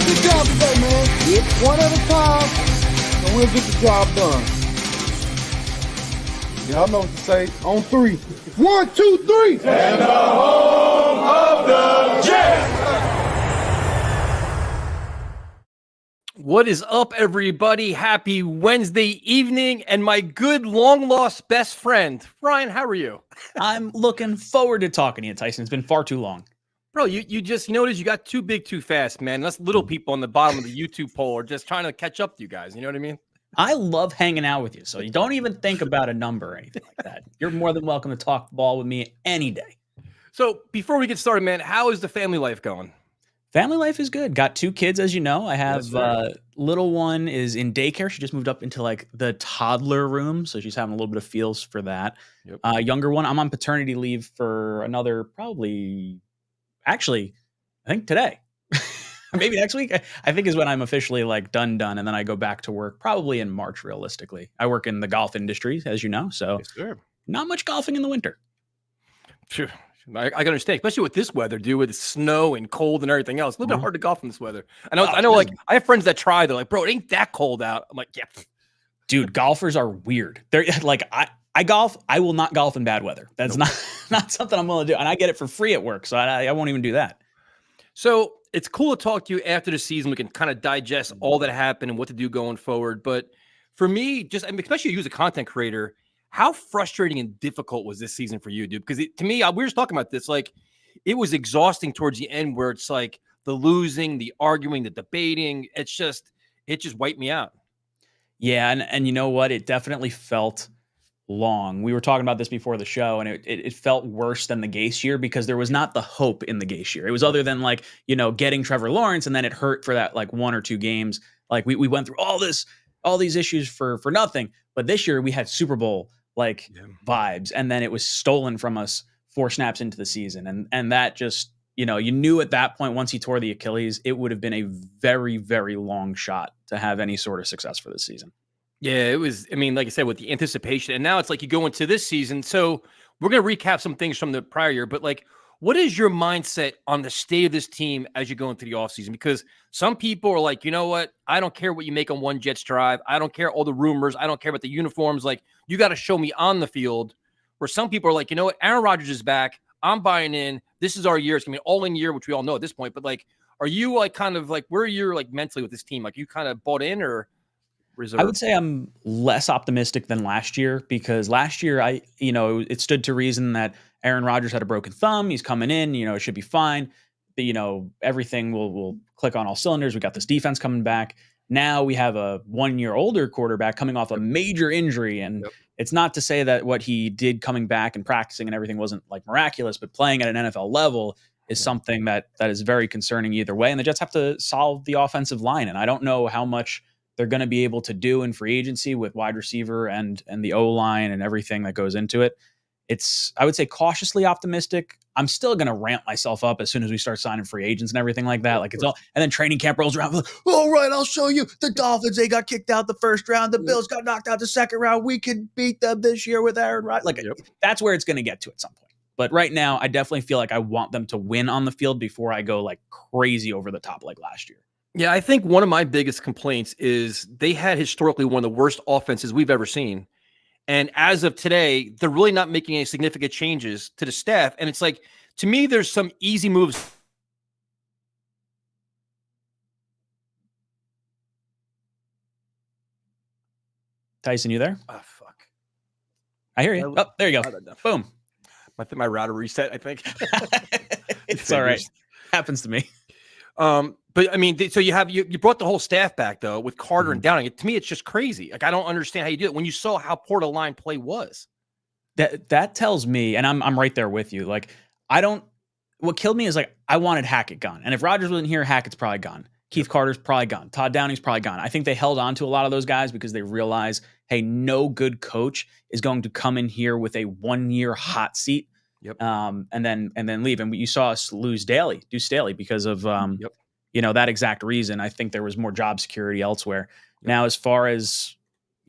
Good job today, man. It's one at a time, and we'll get the job done. Y'all know what to say. On three. 1, 2, 3. And the home of the Jets. What is up, everybody? Happy Wednesday evening, and my good long-lost best friend, Ryan, how are you? I'm looking forward to talking to you, Tyson. It's been far too long. Bro, you just noticed you got too big too fast, man. Us little people on the bottom of the YouTube poll are just trying to catch up to you guys. You know what I mean? I love hanging out with you, so you don't even think about a number or anything like that. You're more than welcome to talk ball with me any day. So before we get started, man, how is the family life going? Family life is good. Got 2 kids, as you know. I have little one is in daycare. She just moved up into like the toddler room, so she's having a little bit of feels for that. Yep. Younger one, I'm on paternity leave for another actually, I think today. Maybe next week, I think is when I'm officially like done. And then I go back to work probably in March, realistically. I work in the golf industry, as you know, so not much golfing in the winter. Sure. I can understand, especially with this weather, dude, with snow and cold and everything else. It's a little bit hard to golf in this weather. I know. Like I have friends that try. They're like, bro, it ain't that cold out. I'm like, yeah. Dude, golfers are weird. They're like, I golf. I will not golf in bad weather. That's not something I'm willing to do. And I get it for free at work, so I won't even do that. So it's cool to talk to you after the season. We can kind of digest all that happened and what to do going forward. But for me, especially you as a content creator, how frustrating and difficult was this season for you, dude? Because to me, we were just talking about this, like it was exhausting towards the end where it's like the losing, the arguing, the debating. It just wiped me out. Yeah. And you know what? It definitely felt long. We were talking about this before the show, and it felt worse than the Gase year because there was not the hope in the Gase year. It was other than like, getting Trevor Lawrence, and then it hurt for that like 1 or 2 games. Like we went through all these issues for nothing. But this year we had Super Bowl vibes, and then it was stolen from us 4 snaps into the season. And that just, you knew at that point, once he tore the Achilles, it would have been a very, very long shot to have any sort of success for this season. Yeah, it was. I mean, like I said, with the anticipation, and now it's like you go into this season. So we're going to recap some things from the prior year, but like, what is your mindset on the state of this team as you go into the offseason? Because some people are like, you know what? I don't care what you make on one Jets drive. I don't care all the rumors. I don't care about the uniforms. Like, you got to show me on the field. Where some people are like, you know what? Aaron Rodgers is back. I'm buying in. This is our year. It's going to be an all-in year, which we all know at this point. But like, are you like kind of like, where are you like mentally with this team? Like, you kind of bought in or reserved? I would say I'm less optimistic than last year because last year it stood to reason that Aaron Rodgers had a broken thumb. He's coming in, it should be fine. But, everything will click on all cylinders. We got this defense coming back. Now we have a 1-year older quarterback coming off a major injury. And it's not to say that what he did coming back and practicing and everything wasn't like miraculous, but playing at an NFL level is something that is very concerning either way. And the Jets have to solve the offensive line. And I don't know how much they're going to be able to do in free agency with wide receiver and the O-line and everything that goes into it. It's, I would say, cautiously optimistic. I'm still going to ramp myself up as soon as we start signing free agents and everything like that. Like it's all, and then training camp rolls around. Like, all right, I'll show you. The Dolphins, they got kicked out the first round. The Bills got knocked out the second round. We can beat them this year with Aaron Rodgers. Like that's where it's going to get to at some point. But right now, I definitely feel like I want them to win on the field before I go like crazy over the top like last year. Yeah, I think one of my biggest complaints is they had historically one of the worst offenses we've ever seen. And as of today, they're really not making any significant changes to the staff. And it's like, to me, there's some easy moves. Tyson, you there? Oh, fuck. I hear you. Oh, there you go. Boom. My router reset, I think. It's all right. Happens to me. But I mean, so you brought the whole staff back though with Carter and Downing. To me, it's just crazy. Like I don't understand how you do it when you saw how poor the line play was. That tells me, and I'm right there with you. Like, what killed me is like I wanted Hackett gone, and if Rodgers wasn't here, Hackett's probably gone. Keith Carter's probably gone. Todd Downey's probably gone. I think they held on to a lot of those guys because they realize, hey, no good coach is going to come in here with a 1-year hot seat, and then leave. And you saw us lose Deuce Staley, because of that exact reason. I think there was more job security elsewhere. Now, as far as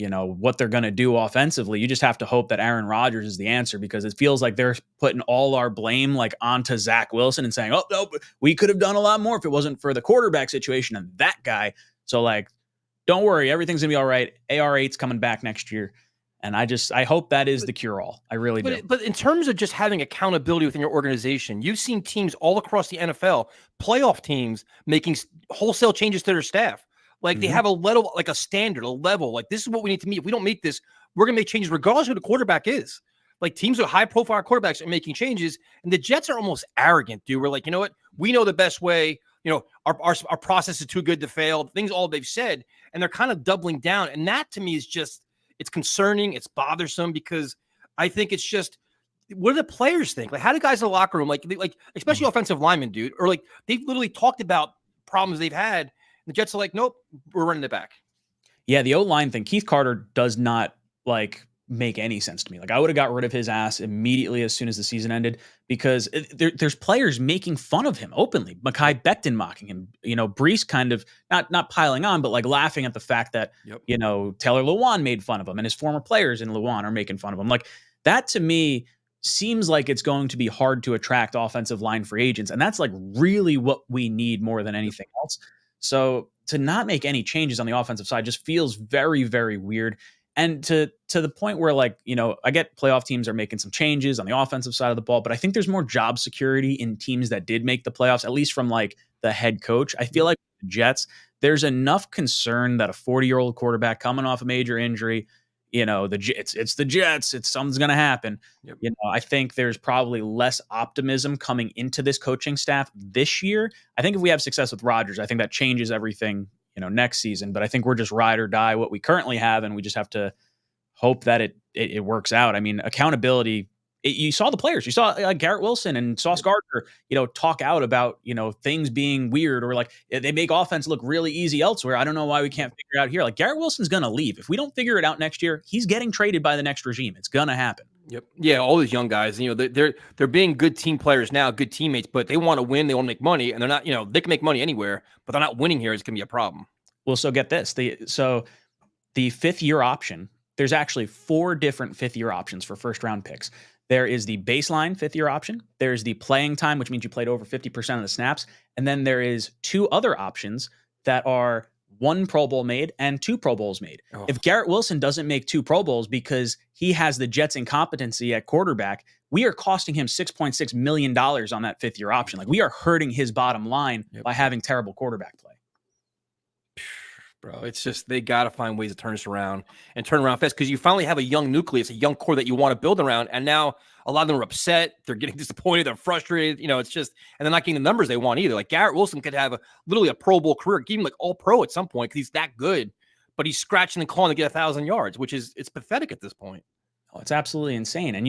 what they're going to do offensively, you just have to hope that Aaron Rodgers is the answer, because it feels like they're putting all our blame like onto Zach Wilson and saying, oh, no, we could have done a lot more if it wasn't for the quarterback situation and that guy. So, like, don't worry, everything's going to be all right. AR8's coming back next year. And I hope that is the cure-all. I really do. But in terms of just having accountability within your organization, you've seen teams all across the NFL, playoff teams, making wholesale changes to their staff. Like, they have a level, like a standard, a level. Like, this is what we need to meet. If we don't meet this, we're going to make changes regardless of who the quarterback is. Like, teams with high-profile quarterbacks are making changes, and the Jets are almost arrogant, dude. We're like, you know what? We know the best way. Our process is too good to fail. Things all they've said, and they're kind of doubling down. And that, to me, is just it's concerning. It's bothersome, because I think it's just, what do the players think? Like, how do guys in the locker room, like especially offensive linemen, dude, or like they've literally talked about problems they've had. The Jets are like, nope, we're running it back. Yeah, the O-line thing, Keith Carter does not like make any sense to me. Like, I would have got rid of his ass immediately as soon as the season ended, because there's players making fun of him openly. Mekhi Becton mocking him. Bryce kind of not piling on, but like laughing at the fact that Taylor Lewan made fun of him, and his former players in Lewan are making fun of him. Like, that to me seems like it's going to be hard to attract offensive line free agents, and that's like really what we need more than anything else. So to not make any changes on the offensive side just feels very, very weird. And to the point where, like, I get playoff teams are making some changes on the offensive side of the ball, but I think there's more job security in teams that did make the playoffs, at least from like the head coach. I feel like the Jets, there's enough concern that a 40-year-old quarterback coming off a major injury, it's the Jets, something's going to happen. I think there's probably less optimism coming into this coaching staff this year. I think if we have success with Rodgers, I think that changes everything, next season. But I think we're just ride or die what we currently have, and we just have to hope that it works out. I mean, accountability. You saw the players. You saw Garrett Wilson and Sauce Gardner, talk out about, things being weird, or like they make offense look really easy elsewhere. I don't know why we can't figure it out here. Like, Garrett Wilson's going to leave. If we don't figure it out next year, he's getting traded by the next regime. It's going to happen. Yep. Yeah. All these young guys, they're being good team players now, good teammates, but they want to win. They want to make money, and they're not, they can make money anywhere, but they're not winning here. It's going to be a problem. Well, so get this. The 5th-year option, there's actually 4 different 5th-year options for first-round picks. There is the baseline 5th-year option. There's the playing time, which means you played over 50% of the snaps. And then there is 2 other options that are 1 Pro Bowl made and 2 Pro Bowls made. Oh. If Garrett Wilson doesn't make 2 Pro Bowls because he has the Jets' incompetency at quarterback, we are costing him $6.6 million on that 5th-year option. Like, we are hurting his bottom line by having terrible quarterback play. Bro, it's just, they got to find ways to turn this around and turn around fast, because you finally have a young nucleus, a young core that you want to build around. And now a lot of them are upset. They're getting disappointed. They're frustrated. It's just, and they're not getting the numbers they want either. Like, Garrett Wilson could have literally a Pro Bowl career, even like all pro at some point, because he's that good, but he's scratching and clawing to get 1,000 yards, which is, it's pathetic at this point. Oh, it's absolutely insane. And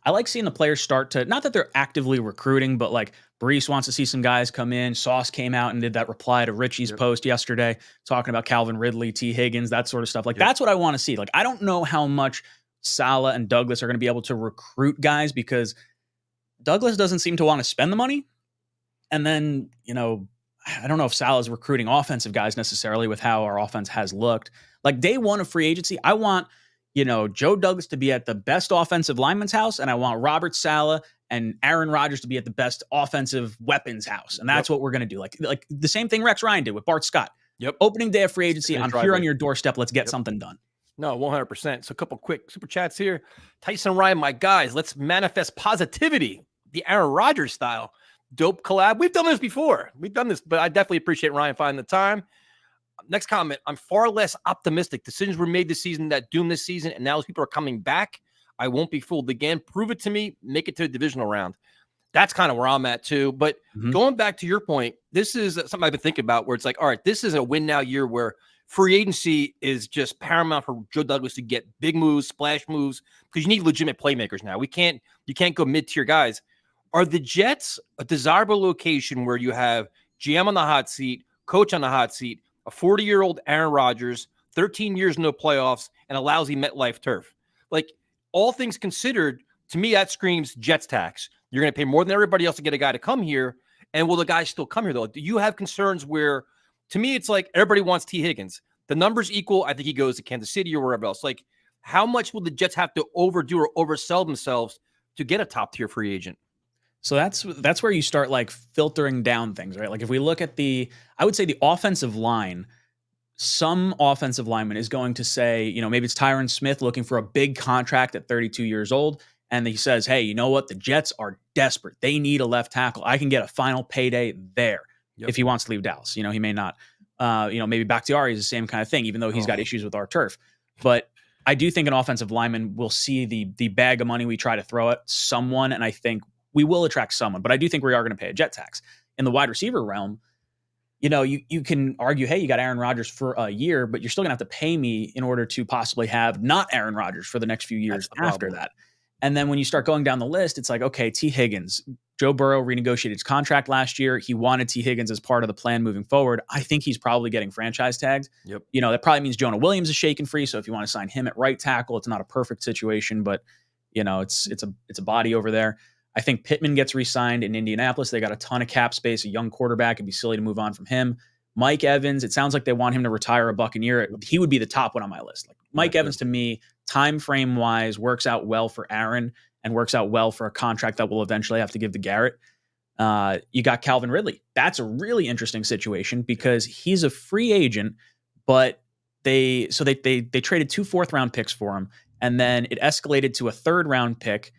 I like seeing the players start to, not that they're actively recruiting, but like Bryce wants to see some guys come in. Sauce came out and did that reply to Richie's post yesterday, talking about Calvin Ridley, T. Higgins, that sort of stuff. Like, that's what I want to see. Like, I don't know how much Saleh and Douglas are going to be able to recruit guys, because Douglas doesn't seem to want to spend the money. And then, I don't know if Saleh is recruiting offensive guys necessarily with how our offense has looked. Like, day 1 of free agency, I want Joe Douglas to be at the best offensive lineman's house, and I want Robert Saleh and Aaron Rodgers to be at the best offensive weapons house. And that's what we're going to do. Like the same thing Rex Ryan did with Bart Scott. Opening day of free agency, I'm here on your doorstep. Let's get something done. No, 100%. So a couple quick super chats here. Tyson Ryan, my guys, let's manifest positivity, the Aaron Rodgers style. Dope collab. We've done this before. But I definitely appreciate Ryan finding the time. Next comment, I'm far less optimistic. Decisions were made this season that doomed this season, and now as people are coming back, I won't be fooled again. Prove it to me. Make it to a divisional round. That's kind of where I'm at too. But going back to your point, this is something I've been thinking about, where it's like, all right, this is a win now year where free agency is just paramount for Joe Douglas to get big moves, splash moves, because you need legitimate playmakers now. You can't go mid-tier guys. Are the Jets a desirable location where you have GM on the hot seat, coach on the hot seat, a 40-year-old Aaron Rodgers, 13 years no playoffs, and a lousy MetLife turf? Like, all things considered, to me, that screams Jets tax. You're going to pay more than everybody else to get a guy to come here. And will the guy still come here, though? Do you have concerns where, to me, it's like everybody wants T. Higgins. The numbers equal. I think he goes to Kansas City or wherever else. Like, how much will the Jets have to overdo or oversell themselves to get a top-tier free agent? So that's where you start like filtering down things, right? Like if we look at I would say the offensive line, some offensive lineman is going to say, maybe it's Tyron Smith looking for a big contract at 32 years old. And he says, hey, you know what? The Jets are desperate. They need a left tackle. I can get a final payday there. Yep. If he wants to leave Dallas. He may not. Maybe Bakhtiari is the same kind of thing, even though he's got issues with our turf. But I do think an offensive lineman will see the bag of money we try to throw at someone, and I think we will attract someone. But I do think we are going to pay a jet tax. In the wide receiver realm, you can argue, hey, you got Aaron Rodgers for a year, but you're still going to have to pay me in order to possibly have not Aaron Rodgers for the next few years after that. And then when you start going down the list, it's like, okay, T. Higgins. Joe Burrow renegotiated his contract last year. He wanted T. Higgins as part of the plan moving forward. I think he's probably getting franchise tagged. Yep. That probably means Jonah Williams is shaken free. So if you want to sign him at right tackle, it's not a perfect situation, but it's a body over there. I think Pittman gets re-signed in Indianapolis. They got a ton of cap space, a young quarterback. It'd be silly to move on from him. Mike Evans, it sounds like they want him to retire a Buccaneer. He would be the top one on my list. Like Mike Evans, to me, time frame wise, works out well for Aaron and works out well for a contract that we'll eventually have to give to Garrett. You got Calvin Ridley. That's a really interesting situation because he's a free agent, but they traded 2 4th-round picks for him, and then it escalated to a 3rd-round pick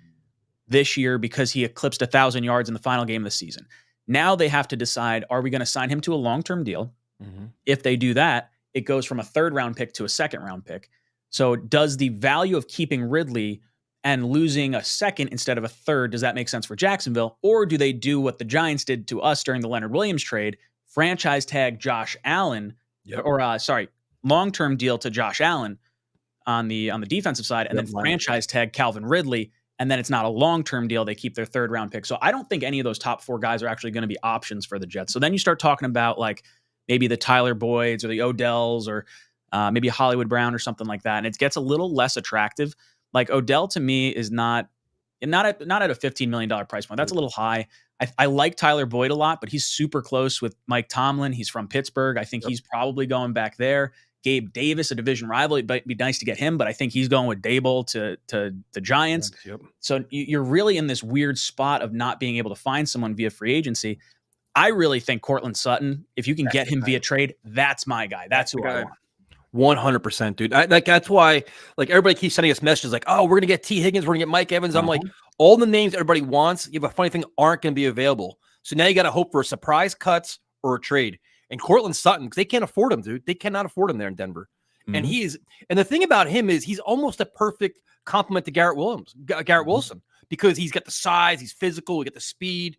this year because he eclipsed 1,000 yards in the final game of the season. Now they have to decide, are we going to sign him to a long-term deal? Mm-hmm. If they do that, it goes from a 3rd-round pick to a 2nd-round pick. So does the value of keeping Ridley and losing a 2nd instead of a 3rd, does that make sense for Jacksonville? Or do they do what the Giants did to us during the Leonard Williams trade, franchise tag Josh Allen, long-term deal to Josh Allen on the defensive side, and then franchise tag Calvin Ridley, and then it's not a long-term deal. They keep their 3rd-round pick. So I don't think any of those top 4 guys are actually going to be options for the Jets. So then you start talking about like maybe the Tyler Boyds or the Odells or maybe a Hollywood Brown or something like that, and it gets a little less attractive. Like Odell to me is not at a $15 million price point. That's a little high. I like Tyler Boyd a lot, but he's super close with Mike Tomlin. He's from Pittsburgh. I think he's probably going back there. Gabe Davis, a division rival, it'd be nice to get him, but I think he's going with Dable to the Giants. Yep. So you're really in this weird spot of not being able to find someone via free agency. I really think Cortland Sutton, if you can get him via trade, that's my guy. That's who I want. 100%, dude. That's why, like, everybody keeps sending us messages like, "Oh, we're gonna get T. Higgins, we're gonna get Mike Evans." I'm like, all the names everybody wants, you have a funny thing, aren't gonna be available. So now you got to hope for a surprise cuts or a trade. And Cortland Sutton, because they can't afford him, dude. They cannot afford him there in Denver. Mm-hmm. And the thing about him is he's almost a perfect complement to Garrett Wilson, because he's got the size, he's physical, we get the speed.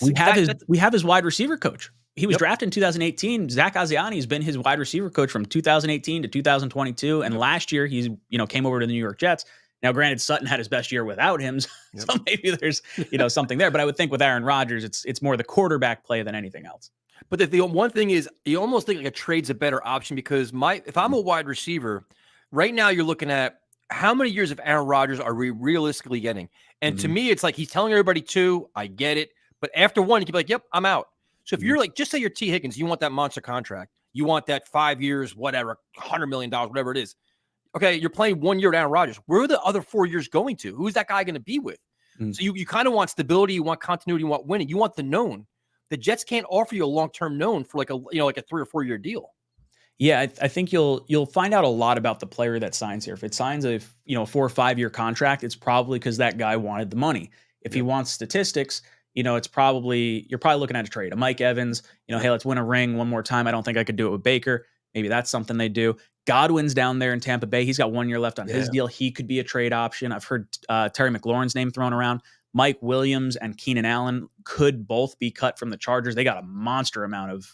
We have his wide receiver coach. He was drafted in 2018. Zach Asiani has been his wide receiver coach from 2018 to 2022. And last year he's, came over to the New York Jets. Now, granted, Sutton had his best year without him. So maybe there's, something there. But I would think with Aaron Rodgers, it's more the quarterback play than anything else. But the one thing is you almost think like a trade's a better option because if I'm a wide receiver, right now you're looking at how many years of Aaron Rodgers are we realistically getting? And to me, it's like he's telling everybody 2, I get it. But after 1, you can be like, yep, I'm out. So if you're like, just say you're T. Higgins, you want that monster contract. You want that 5 years, whatever, $100 million, whatever it is. Okay, you're playing 1 year at Aaron Rodgers. Where are the other 4 years going to? Who's that guy going to be with? So you kind of want stability, you want continuity, you want winning, you want the known. The Jets can't offer you a long-term known for like a 3 or 4 year deal. Yeah, I think you'll find out a lot about the player that signs here. If it signs a 4 or 5 year contract, it's probably because that guy wanted the money. If he wants statistics, you're probably looking at a trade. A Mike Evans, hey, let's win a ring one more time. I don't think I could do it with Baker. Maybe that's something they do. Godwin's down there in Tampa Bay. He's got 1 year left on his deal. He could be a trade option. I've heard Terry McLaurin's name thrown around. Mike Williams and Keenan Allen could both be cut from the Chargers. They got a monster amount of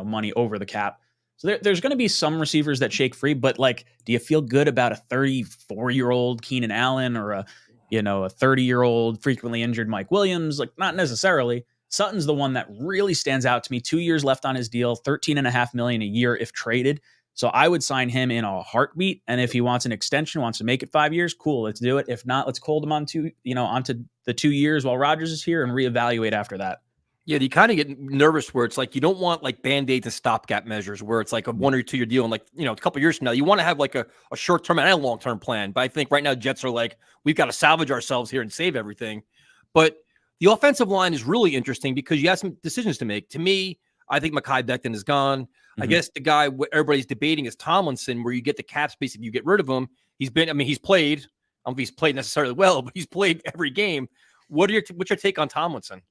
money over the cap. So there's going to be some receivers that shake free, but like, do you feel good about a 34-year-old Keenan Allen or a 30-year-old frequently injured Mike Williams? Like, not necessarily. Sutton's the one that really stands out to me. 2 years left on his deal, $13.5 million a year if traded. So I would sign him in a heartbeat. And if he wants an extension, wants to make it 5 years, cool, let's do it. If not, let's hold him onto the 2 years while Rodgers is here and reevaluate after that. Yeah, you kind of get nervous where it's like you don't want like Band-Aids and stopgap measures where it's like a 1 or 2 year deal. And like, a couple of years from now, you want to have like a short-term and a long-term plan. But I think right now Jets are like, we've got to salvage ourselves here and save everything. But the offensive line is really interesting because you have some decisions to make. To me, I think Mekhi Becton is gone. I guess the guy everybody's debating is Tomlinson, where you get the cap space if you get rid of him. He's played. I don't know if he's played necessarily well, but he's played every game. What's your take on Tomlinson?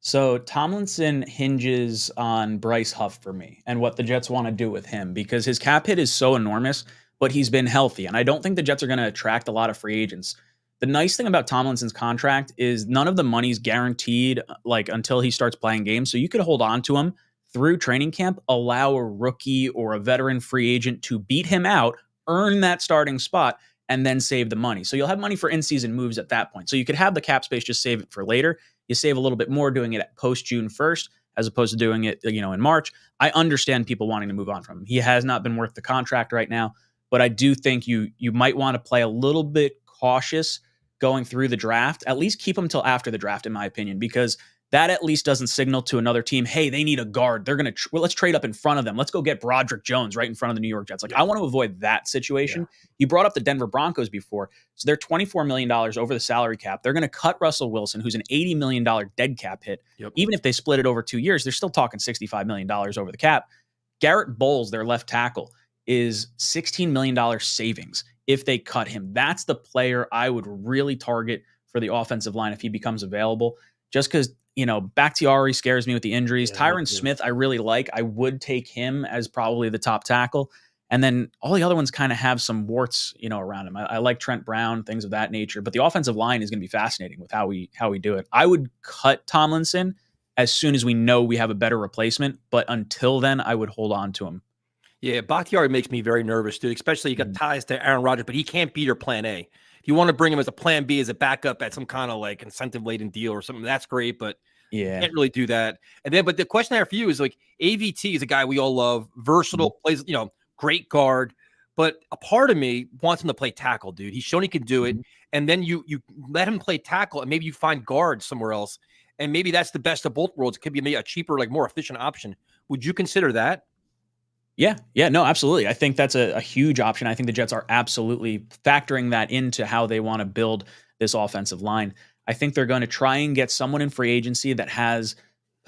So Tomlinson hinges on Bryce Huff for me and what the Jets want to do with him because his cap hit is so enormous, but he's been healthy. And I don't think the Jets are going to attract a lot of free agents. The nice thing about Tomlinson's contract is none of the money's guaranteed like until he starts playing games. So you could hold on to him through training camp, allow a rookie or a veteran free agent to beat him out, earn that starting spot, and then save the money. So you'll have money for in-season moves at that point. So you could have the cap space, just save it for later. You save a little bit more doing it at post-June 1st as opposed to doing it, in March. I understand people wanting to move on from him. He has not been worth the contract right now, but I do think you might want to play a little bit cautious going through the draft. At least keep him till after the draft, in my opinion, because that at least doesn't signal to another team, hey, they need a guard. They're going to, let's trade up in front of them. Let's go get Broderick Jones right in front of the New York Jets. Like, I want to avoid that situation. Yeah. You brought up the Denver Broncos before. So they're $24 million over the salary cap. They're going to cut Russell Wilson, who's an $80 million dead cap hit. Yep. Even if they split it over 2 years, they're still talking $65 million over the cap. Garrett Bowles, their left tackle, is $16 million savings if they cut him. That's the player I would really target for the offensive line if he becomes available. Just because, Bakhtiari scares me with the injuries. Yeah, Tyron Smith, I really like. I would take him as probably the top tackle. And then all the other ones kind of have some warts, around him. I like Trent Brown, things of that nature. But the offensive line is going to be fascinating with how we do it. I would cut Tomlinson as soon as we know we have a better replacement. But until then, I would hold on to him. Yeah, Bakhtiari makes me very nervous, dude, especially you got ties to Aaron Rodgers, but he can't be your plan A. If you want to bring him as a plan B, as a backup at some kind of like incentive-laden deal or something, that's great, but you can't really do that. And then, but the question I have for you is like, AVT is a guy we all love, versatile, plays, great guard, but a part of me wants him to play tackle, dude. He's shown he can do it, and then you let him play tackle, and maybe you find guard somewhere else, and maybe that's the best of both worlds. It could be maybe a cheaper, like more efficient option. Would you consider that? Yeah, no, absolutely. I think that's a huge option. I think the Jets are absolutely factoring that into how they want to build this offensive line. I think they're going to try and get someone in free agency that has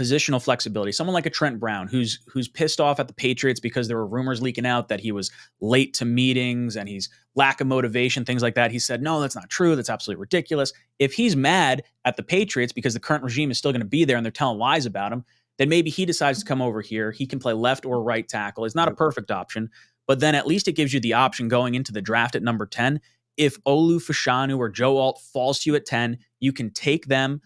positional flexibility. Someone like a Trent Brown, who's pissed off at the Patriots because there were rumors leaking out that he was late to meetings and he's lack of motivation, things like that. He said, no, that's not true. That's absolutely ridiculous. If he's mad at the Patriots because the current regime is still going to be there and they're telling lies about him, then maybe he decides to come over here. He can play left or right tackle. It's not a perfect option, but then at least it gives you the option going into the draft at number 10. If Olu Fashanu or Joe Alt falls to you at 10, you can take them,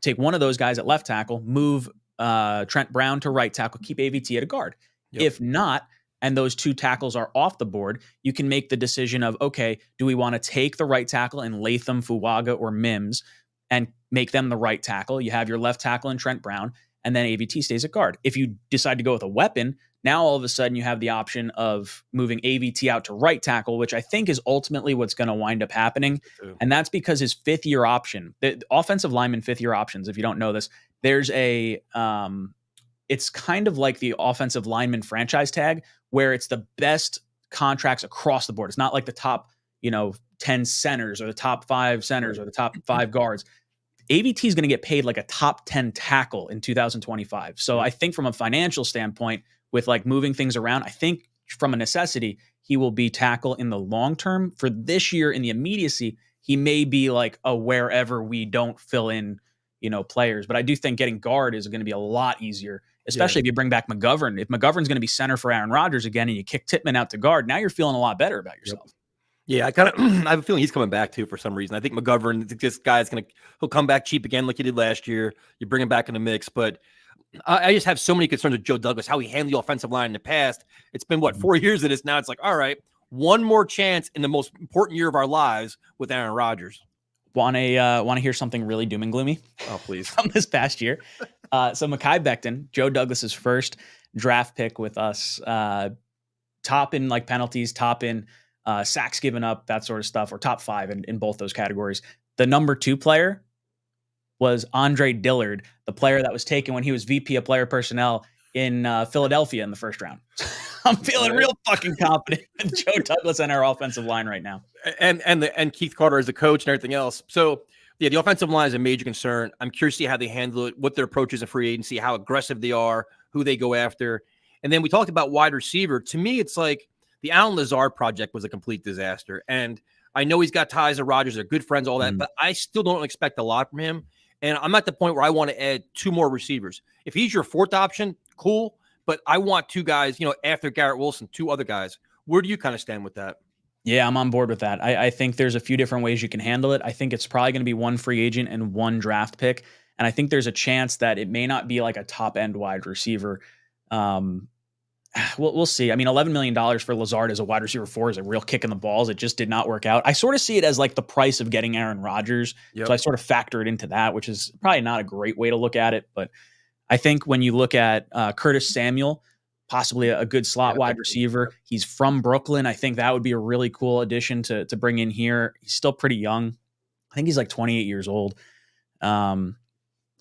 take one of those guys at left tackle, move Trent Brown to right tackle, keep AVT at a guard. If not, and those two tackles are off the board, you can make the decision of, okay, do we want to take the right tackle in Latham, Fuaga, or Mims and make them the right tackle? You have your left tackle in Trent Brown, and then AVT stays at guard. If you decide to go with a weapon, now all of a sudden you have the option of moving AVT out to right tackle, which I think is ultimately what's going to wind up happening. And that's because his fifth-year option, the offensive lineman fifth-year options, if you don't know this, there's a it's kind of like the offensive lineman franchise tag where it's the best contracts across the board. It's not like the top, 10 centers or the top 5 centers or the top 5 guards. AVT is going to get paid like a top 10 tackle in 2025. So I think from a financial standpoint, with like moving things around, I think from a necessity, he will be tackle in the long term. For this year, in the immediacy, he may be like a wherever we don't fill in, players. But I do think getting guard is going to be a lot easier, especially if you bring back McGovern. If McGovern's going to be center for Aaron Rodgers again and you kick Tittman out to guard, now you're feeling a lot better about yourself. Yeah, I have a feeling he's coming back too for some reason. I think McGovern, this guy's he'll come back cheap again like he did last year. You bring him back in the mix, but I just have so many concerns with Joe Douglas, how he handled the offensive line in the past. It's been, 4 years of this now? It's like, all right, one more chance in the most important year of our lives with Aaron Rodgers. Want to hear something really doom and gloomy? Oh, please. From this past year. So Mekhi Becton, Joe Douglas's first draft pick with us, top in like penalties, top in sacks given up, that sort of stuff, or top 5 in both those categories. The number 2 player was Andre Dillard, the player that was taken when he was VP of player personnel in Philadelphia in the first round. I'm feeling real fucking confident in Joe Douglas and our offensive line right now. And Keith Carter as the coach and everything else. So yeah, the offensive line is a major concern. I'm curious to see how they handle it, what their approach is in free agency, how aggressive they are, who they go after. And then we talked about wide receiver. To me, it's like the Allen Lazard project was a complete disaster. And I know he's got ties to Rodgers, they're good friends, all that, but I still don't expect a lot from him. And I'm at the point where I want to add 2 more receivers. If he's your 4th option, cool. But I want 2 guys, after Garrett Wilson, 2 other guys. Where do you kind of stand with that? Yeah, I'm on board with that. I think there's a few different ways you can handle it. I think it's probably going to be 1 free agent and 1 draft pick. And I think there's a chance that it may not be like a top end wide receiver. We'll see. I mean, $11 million for Lazard as a wide receiver 4 is a real kick in the balls. It just did not work out. I sort of see it as like the price of getting Aaron Rodgers. Yep. So I sort of factor it into that, which is probably not a great way to look at it. But I think when you look at Curtis Samuel, possibly a good slot wide receiver, he's from Brooklyn. I think that would be a really cool addition to bring in here. He's still pretty young. I think he's like 28 years old. I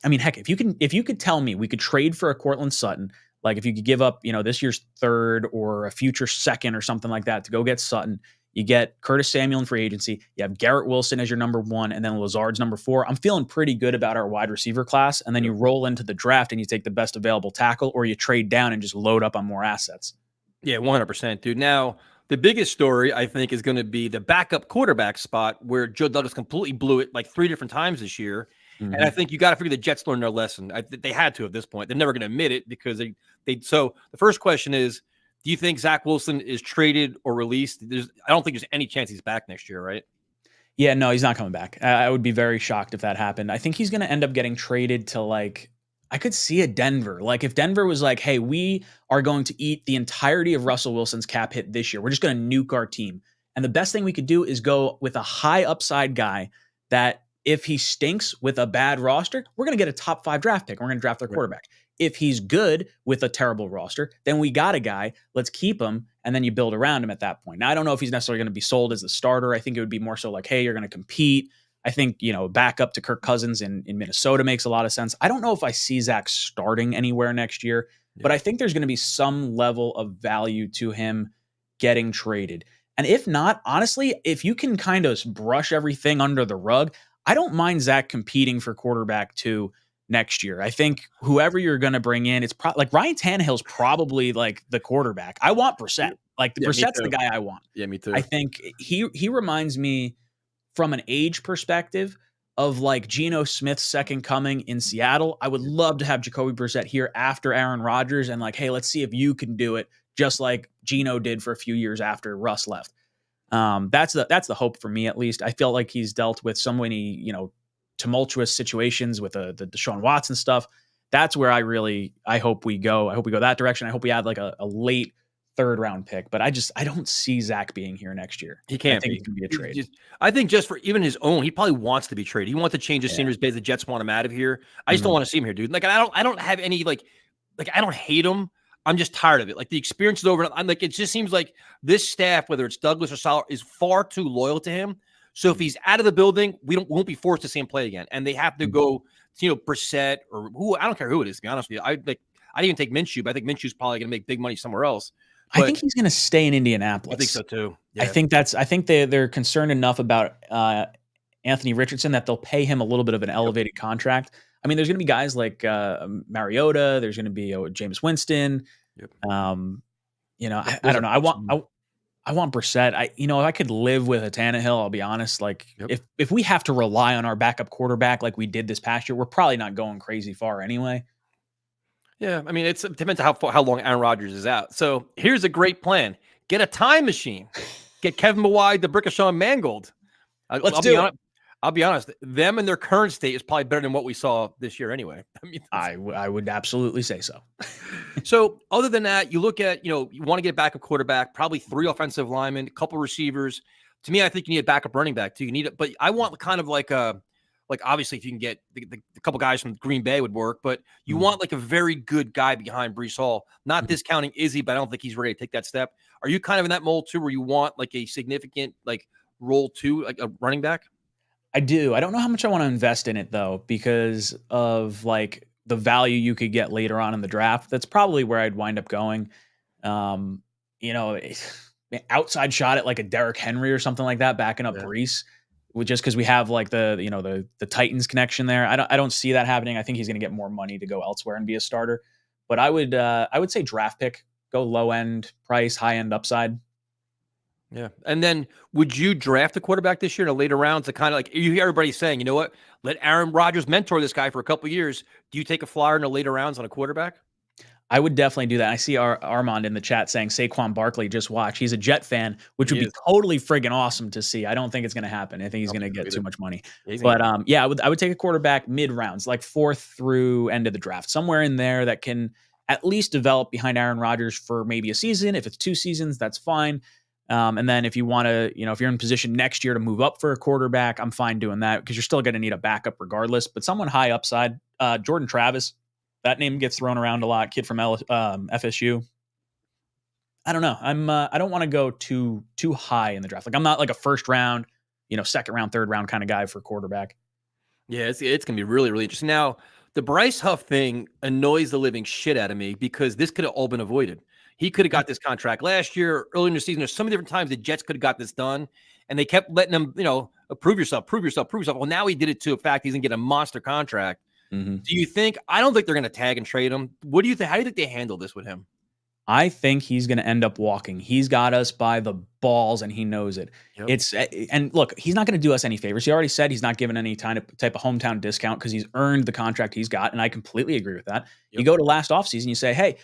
mean, heck, if you could tell me we could trade for a Cortland Sutton, like if you could give up, this year's 3rd or a future 2nd or something like that to go get Sutton, you get Curtis Samuel in free agency, you have Garrett Wilson as your number 1, and then Lazard's number 4. I'm feeling pretty good about our wide receiver class. And then you roll into the draft and you take the best available tackle, or you trade down and just load up on more assets. Yeah, 100%, dude. Now, the biggest story, I think, is going to be the backup quarterback spot where Joe Douglas completely blew it like 3 different times this year. Mm-hmm. And I think you got to figure the Jets learned their lesson. They had to at this point. They're never going to admit it because they. So the first question is, do you think Zach Wilson is traded or released? I don't think there's any chance he's back next year, right? Yeah, no, he's not coming back. I would be very shocked if that happened. I think he's going to end up getting traded to I could see a Denver. Like if Denver was like, hey, we are going to eat the entirety of Russell Wilson's cap hit this year. We're just going to nuke our team. And the best thing we could do is go with a high upside guy that if he stinks with a bad roster, we're going to get a top 5 draft pick. We're going to draft their quarterback. If he's good with a terrible roster, then we got a guy. Let's keep him, and then you build around him at that point. Now, I don't know if he's necessarily going to be sold as a starter. I think it would be more so like, hey, you're going to compete. I think, back up to Kirk Cousins in Minnesota makes a lot of sense. I don't know if I see Zach starting anywhere next year, but I think there's going to be some level of value to him getting traded. And if not, honestly, if you can kind of brush everything under the rug, I don't mind Zach competing for quarterback 2 next year. I think whoever you're going to bring in, it's like Ryan Tannehill's probably like the quarterback. I want Brissett. Like Brissett's the guy I want. Yeah, me too. I think he reminds me from an age perspective of like Geno Smith's second coming in Seattle. I would love to have Jacoby Brissett here after Aaron Rodgers and like, hey, let's see if you can do it just like Geno did for a few years after Russ left. That's the hope for me, at least. I feel like he's dealt with so many, tumultuous situations with the Deshaun Watson stuff. That's where I hope we go. I hope we go that direction. I hope we add like a late 3rd round pick, but I don't see Zach being here next year. He can't be. He can be a trade. I think just for even his own, he probably wants to be traded. He wants to change his seniors base. The Jets want him out of here. I just don't want to see him here, dude. Like I don't have any like I don't hate him. I'm just tired of it. Like the experience is over. I'm like, it just seems like this staff, whether it's Douglas or Sauer, is far too loyal to him. So if he's out of the building, won't be forced to see him play again. And they have to go, Brissett or who, I don't care who it is, to be honest with you. I didn't even take Minshew, but I think Minshew's probably going to make big money somewhere else. But I think he's going to stay in Indianapolis. I think so too. Yeah. I think they're concerned enough about Anthony Richardson that they'll pay him a little bit of an elevated contract. I mean, there's going to be guys like Mariota. There's going to be Jameis Winston. Yep. I don't know. I want Brissett. If I could live with a Tannehill, I'll be honest. Like if we have to rely on our backup quarterback like we did this past year, we're probably not going crazy far anyway. Yeah, I mean, it depends on how long Aaron Rodgers is out. So here's a great plan: get a time machine, get Kevin Mawai, the Brickashaw Mangold. Let's do it. I'll be honest, them in their current state is probably better than what we saw this year anyway. I mean, I would absolutely say so. so other than that, you look at, you want to get a backup quarterback, probably 3 offensive linemen, a couple receivers. To me, I think you need a backup running back too. You need it, but I want kind of like obviously if you can get the couple guys from Green Bay would work, but you want like a very good guy behind Bryce Hall, not discounting Izzy, but I don't think he's ready to take that step. Are you kind of in that mold too, where you want like a significant like role too, like a running back? I do. I don't know how much I want to invest in it though, because of like the value you could get later on in the draft. That's probably where I'd wind up going. Um, you know, outside shot at like a Derrick Henry or something like that, backing up Brees, just because we have like the Titans connection there. I don't see that happening. I think he's going to get more money to go elsewhere and be a starter. But I would say draft pick, go low end price, high end upside. Yeah. And then would you draft a quarterback this year in the later rounds to kind of like, you hear everybody saying, you know what, let Aaron Rodgers mentor this guy for a couple of years. Do you take a flyer in the later rounds on a quarterback? I would definitely do that. I see Armand in the chat saying Saquon Barkley, just watch. He's a Jet fan, which would be totally friggin' awesome to see. I don't think it's going to happen. I think he's going to get too much money. But I would take a quarterback mid rounds, like 4th through end of the draft, somewhere in there that can at least develop behind Aaron Rodgers for maybe a season. If it's 2 seasons, that's fine. And then if you want to, if you're in position next year to move up for a quarterback, I'm fine doing that because you're still going to need a backup regardless. But someone high upside, Jordan Travis, that name gets thrown around a lot. Kid from FSU. I don't know. I don't want to go too high in the draft. Like I'm not like a first round, second round, third round kind of guy for quarterback. Yeah, it's gonna be really, really interesting. Now, the Bryce Huff thing annoys the living shit out of me because this could have all been avoided. He could have got this contract last year, earlier in the season. There's so many different times the Jets could have got this done, and they kept letting him, prove yourself. Well, now he did it to a fact he's gonna get a monster contract. Do you think? I don't think they're gonna tag and trade him. What do you think? How do you think they handle this with him? I think he's going to end up walking. He's got us by the balls, and he knows it. Yep. And look, he's not going to do us any favors. He already said he's not giving any type of hometown discount because he's earned the contract he's got, and I completely agree with that. Yep. You go to last offseason, you say, hey,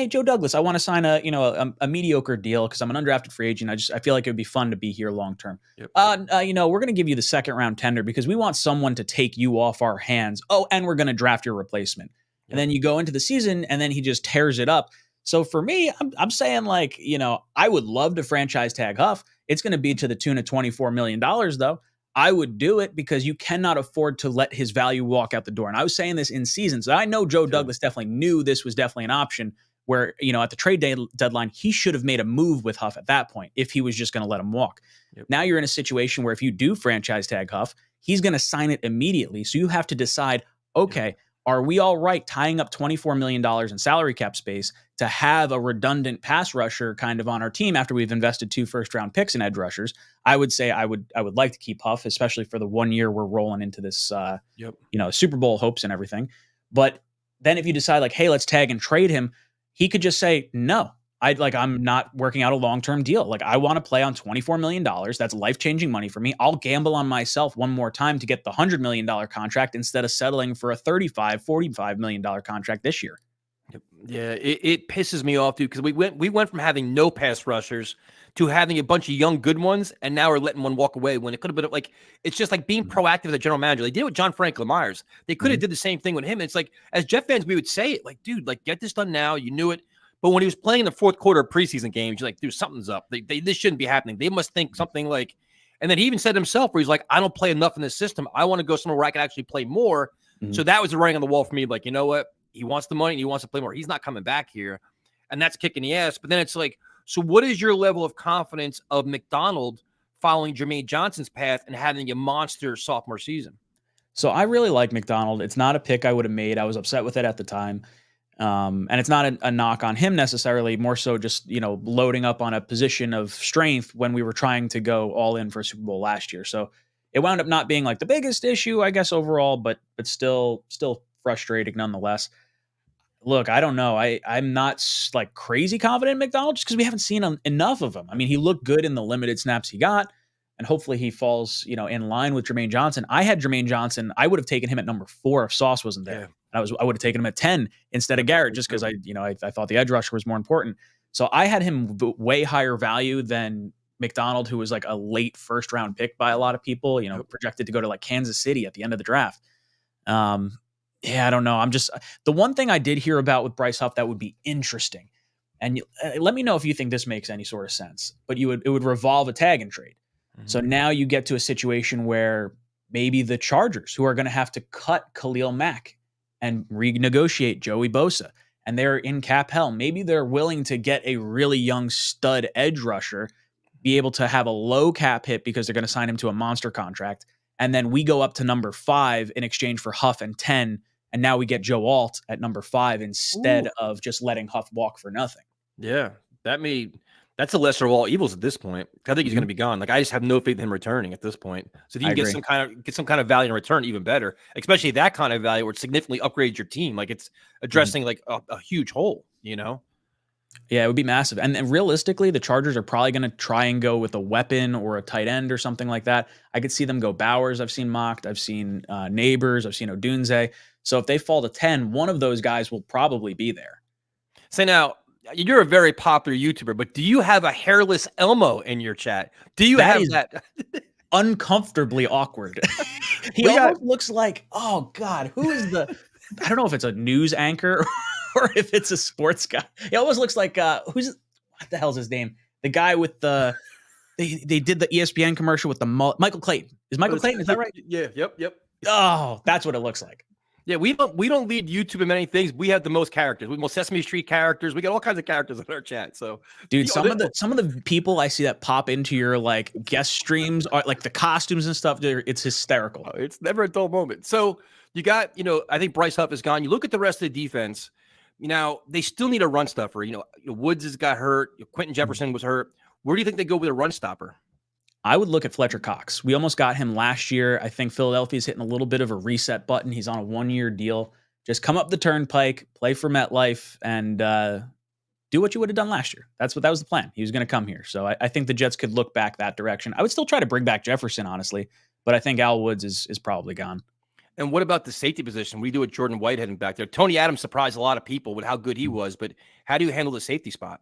Joe Douglas, I want to sign a mediocre deal because I'm an undrafted free agent. I feel like it would be fun to be here long term. Yep. We're going to give you the second round tender because we want someone to take you off our hands. Oh, and we're going to draft your replacement. Yep. And then you go into the season, and then he just tears it up. So for me, I'm saying I would love to franchise tag Huff. It's going to be to the tune of $24 million, though. I would do it because you cannot afford to let his value walk out the door. And I was saying this in season. So I know Joe Douglas definitely knew this was definitely an option where, at the trade deadline, he should have made a move with Huff at that point if he was just going to let him walk. Yep. Now you're in a situation where if you do franchise tag Huff, he's going to sign it immediately. So you have to decide, okay, are we all right tying up $24 million in salary cap space to have a redundant pass rusher kind of on our team after we've invested 2 first-round picks in edge rushers? I would say I would like to keep Huff, especially for the 1 year we're rolling into this, Super Bowl hopes and everything. But then if you decide like, hey, let's tag and trade him, he could just say, no, I'm not working out a long-term deal. Like I want to play on $24 million. That's life-changing money for me. I'll gamble on myself one more time to get the $100 million contract instead of settling for a $45 million contract this year. Yeah, it pisses me off, dude, because we went from having no pass rushers to having a bunch of young good ones, and now we're letting one walk away when it could have been like, it's just like being proactive as a general manager. They did it with John Franklin Myers. They could have did the same thing with him. It's like, as Jet fans, we would say it like, dude, like get this done now. You knew it. But when he was playing in the fourth quarter of preseason games, you're like, dude, something's up. This shouldn't be happening. They must think something like, and then he even said himself where he's like, I don't play enough in this system. I want to go somewhere where I can actually play more. So that was the writing on the wall for me. Like, you know what? He wants the money and he wants to play more. He's not coming back here. And that's kicking the ass. But then it's like, so what is your level of confidence of McDonald following Jermaine Johnson's path and having a monster sophomore season? So I really like McDonald. It's not a pick I would have made. I was upset with it at the time. And it's not a knock on him necessarily, more so just, loading up on a position of strength when we were trying to go all in for a Super Bowl last year. So it wound up not being like the biggest issue, I guess, overall, but still frustrating nonetheless. Look, I don't know. I'm not like crazy confident in McDonald just because we haven't seen enough of him. I mean, he looked good in the limited snaps he got, and hopefully he falls, in line with Jermaine Johnson. I had Jermaine Johnson. I would have taken him at number 4 if Sauce wasn't there. Yeah. I would have taken him at 10 instead of Garrett just because I thought the edge rusher was more important. So I had him way higher value than McDonald, who was like a late first round pick by a lot of people, projected to go to like Kansas City at the end of the draft. Yeah, I don't know. The one thing I did hear about with Bryce Huff that would be interesting, and let me know if you think this makes any sort of sense, but it would revolve a tag and trade. So now you get to a situation where maybe the Chargers, who are going to have to cut Khalil Mack and renegotiate Joey Bosa, and they're in cap hell, maybe they're willing to get a really young stud edge rusher, be able to have a low cap hit because they're going to sign him to a monster contract. And then we go up to number 5 in exchange for Huff and 10. And now we get Joe Alt at number 5 instead of just letting Huff walk for nothing. Yeah, that's a lesser of all evils at this point. I think he's going to be gone. Like, I just have no faith in him returning at this point. So if you can get some kind of value in return, even better. Especially that kind of value where it significantly upgrades your team. Like, it's addressing like a huge hole. Yeah, it would be massive. And realistically, the Chargers are probably going to try and go with a weapon or a tight end or something like that. I could see them go Bowers. I've seen mocked. I've seen Neighbors. I've seen Odunze. So if they fall to 10, one of those guys will probably be there. So now, you're a very popular YouTuber, but do you have a hairless Elmo in your chat? Do you have that? Uncomfortably awkward. He almost looks like, oh God, who is I don't know if it's a news anchor or if it's a sports guy. He almost looks like, what the hell's his name? The guy with they did the ESPN commercial with the Michael Clayton. Is Michael Clayton? Is that right? Yeah. Yep. Oh, that's what it looks like. Yeah, we don't lead YouTube in many things. We have the most characters. We have most Sesame Street characters. We got all kinds of characters in our chat. So, dude, some of the people I see that pop into your like guest streams are like the costumes and stuff. It's hysterical. It's never a dull moment. So you got, I think Bryce Huff is gone. You look at the rest of the defense. Now they still need a run stopper. Woods has got hurt. Quentin Jefferson was hurt. Where do you think they go with a run stopper? I would look at Fletcher Cox. We almost got him last year. I think Philadelphia's hitting a little bit of a reset button. He's on a 1-year deal. Just come up the turnpike, play for MetLife, and do what you would have done last year. That was the plan. He was going to come here. So I think the Jets could look back that direction. I would still try to bring back Jefferson, honestly, but I think Al Woods is probably gone. And what about the safety position? We do with Jordan Whitehead back there. Tony Adams surprised a lot of people with how good he was, but how do you handle the safety spot?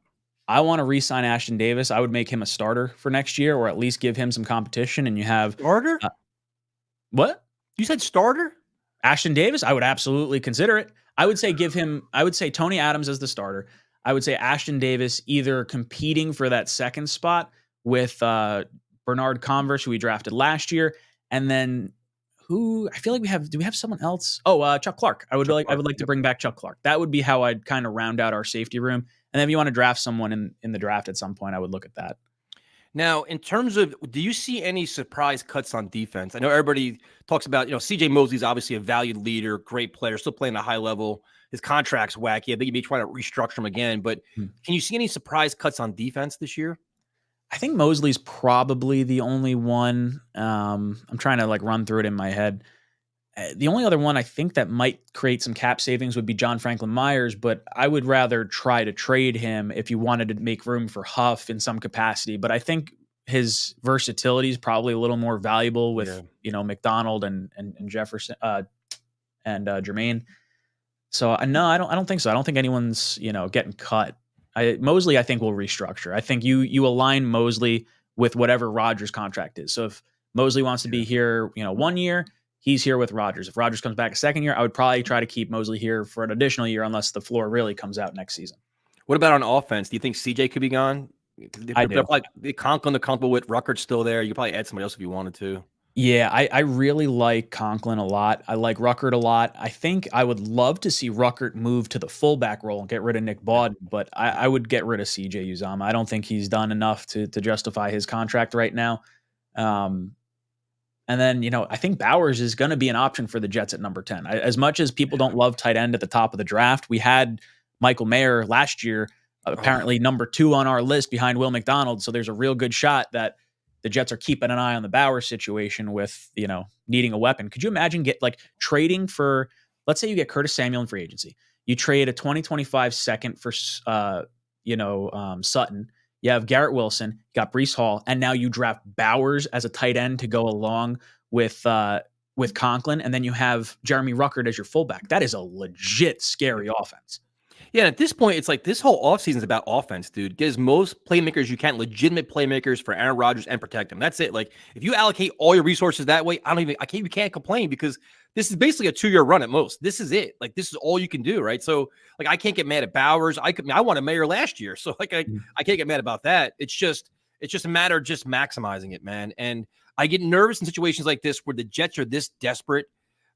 I want to re-sign Ashton Davis. I would make him a starter for next year, or at least give him some competition. And you have starter. What? You said starter? Ashton Davis? I would absolutely consider it. I would say Tony Adams as the starter. I would say Ashton Davis either competing for that second spot with Bernard Converse, who we drafted last year, and then who I feel like do we have someone else? Oh, Chuck Clark. I would like to bring back Chuck Clark. That would be how I'd kind of round out our safety room. And then if you want to draft someone in the draft at some point, I would look at that. Now, in terms of, do you see any surprise cuts on defense? I know everybody talks about, CJ Mosley's obviously a valued leader, great player, still playing at a high level. His contract's wacky. I think you'd be trying to restructure him again. But can you see any surprise cuts on defense this year? I think Mosley's probably the only one. I'm trying to run through it in my head. The only other one I think that might create some cap savings would be John Franklin Myers, but I would rather try to trade him if you wanted to make room for Huff in some capacity. But I think his versatility is probably a little more valuable with McDonald and Jefferson and Jermaine. So no, I don't think so. I don't think anyone's getting cut. Mosley I think will restructure. I think you align Mosley with whatever Rodgers' contract is. So if Mosley wants to be here, 1 year. He's here with Rodgers. If Rodgers comes back a second year, I would probably try to keep Mosley here for an additional year unless the floor really comes out next season. What about on offense? Do you think CJ could be gone? I do. Conklin, they're comfortable with. Ruckert's still there. You could probably add somebody else if you wanted to. Yeah, I really like Conklin a lot. I like Ruckert a lot. I think I would love to see Ruckert move to the fullback role and get rid of Nick Bawden, but I would get rid of CJ Uzomah. I don't think he's done enough to justify his contract right now. And then, I think Bowers is going to be an option for the Jets at number 10. As much as people don't love tight end at the top of the draft, we had Michael Mayer last year, apparently number 2 on our list behind Will McDonald. So there's a real good shot that the Jets are keeping an eye on the Bowers situation with, needing a weapon. Could you imagine trading for, let's say you get Curtis Samuel in free agency. You trade a 2025 second for, Sutton. You have Garrett Wilson, you got Breece Hall, and now you draft Bowers as a tight end to go along with Conklin, and then you have Jeremy Ruckert as your fullback. That is a legit scary offense. Yeah, at this point, it's like this whole offseason is about offense, dude. Get as most playmakers you can, legitimate playmakers for Aaron Rodgers and protect him. That's it. Like, if you allocate all your resources that way, you can't complain because this is basically a 2-year run at most. This is it. Like, this is all you can do, right? So, like, I can't get mad at Bowers. I won a mayor last year, so like, I can't get mad about that. It's just a matter of just maximizing it, man. And I get nervous in situations like this where the Jets are this desperate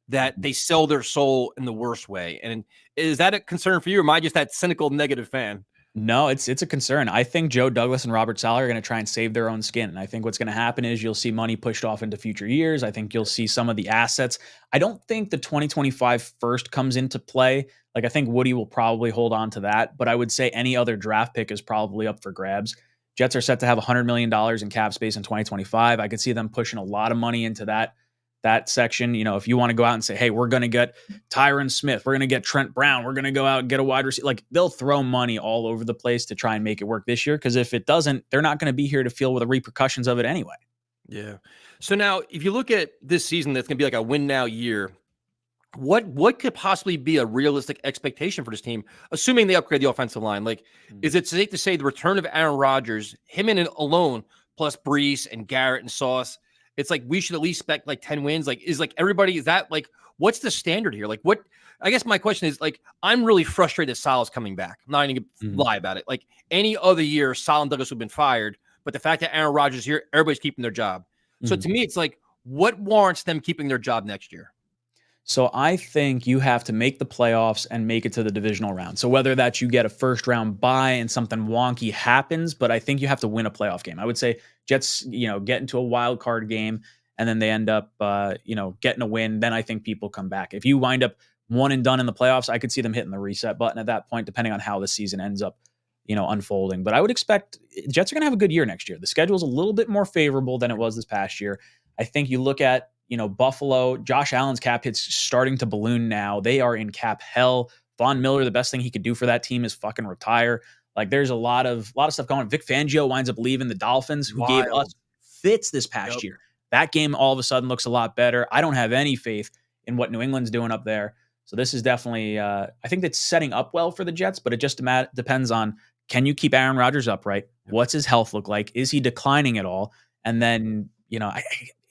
that they sell their soul in the worst way. And is that a concern for you, or am I just that cynical, negative fan? No, it's a concern. I think Joe Douglas and Robert Saleh are going to try and save their own skin. And I think what's going to happen is you'll see money pushed off into future years. I think you'll see some of the assets. I don't think the 2025 first comes into play. Like, I think Woody will probably hold on to that, but I would say any other draft pick is probably up for grabs. Jets are set to have $100 million in cap space in 2025. I could see them pushing a lot of money into that section. You know, if you want to go out and say, hey, we're going to get Tyron Smith, we're going to get Trent Brown, we're going to go out and get a wide receiver, like, they'll throw money all over the place to try and make it work this year. Because if it doesn't, they're not going to be here to feel with the repercussions of it anyway. Yeah. So now, if you look at this season, that's going to be like a win now year. What could possibly be a realistic expectation for this team, assuming they upgrade the offensive line? Like, is it safe to say the return of Aaron Rodgers, him in it alone, plus Brees and Garrett and Sauce, it's like we should at least expect like 10 wins? Like, is that like, what's the standard here? Like, I guess my question is, like, I'm really frustrated that Saleh's coming back. I'm not even going to lie about it. Like, any other year, Saleh and Douglas would have been fired. But the fact that Aaron Rodgers is here, everybody's keeping their job. So to me, it's like, what warrants them keeping their job next year? So I think you have to make the playoffs and make it to the divisional round. So whether that's you get a first round bye and something wonky happens, but I think you have to win a playoff game. I would say Jets, get into a wild card game and then they end up, getting a win. Then I think people come back. If you wind up one and done in the playoffs, I could see them hitting the reset button at that point, depending on how the season ends up, unfolding. But I would expect Jets are going to have a good year next year. The schedule is a little bit more favorable than it was this past year. I think you look at, Buffalo, Josh Allen's cap hit's starting to balloon now. They are in cap hell. Von Miller, the best thing he could do for that team is fucking retire. Like, there's a lot of stuff going on. Vic Fangio winds up leaving the Dolphins, who gave us fits this past year. That game all of a sudden looks a lot better. I don't have any faith in what New England's doing up there. So this is definitely, I think that's setting up well for the Jets, but it just depends on, can you keep Aaron Rodgers upright? What's his health look like? Is he declining at all? And then,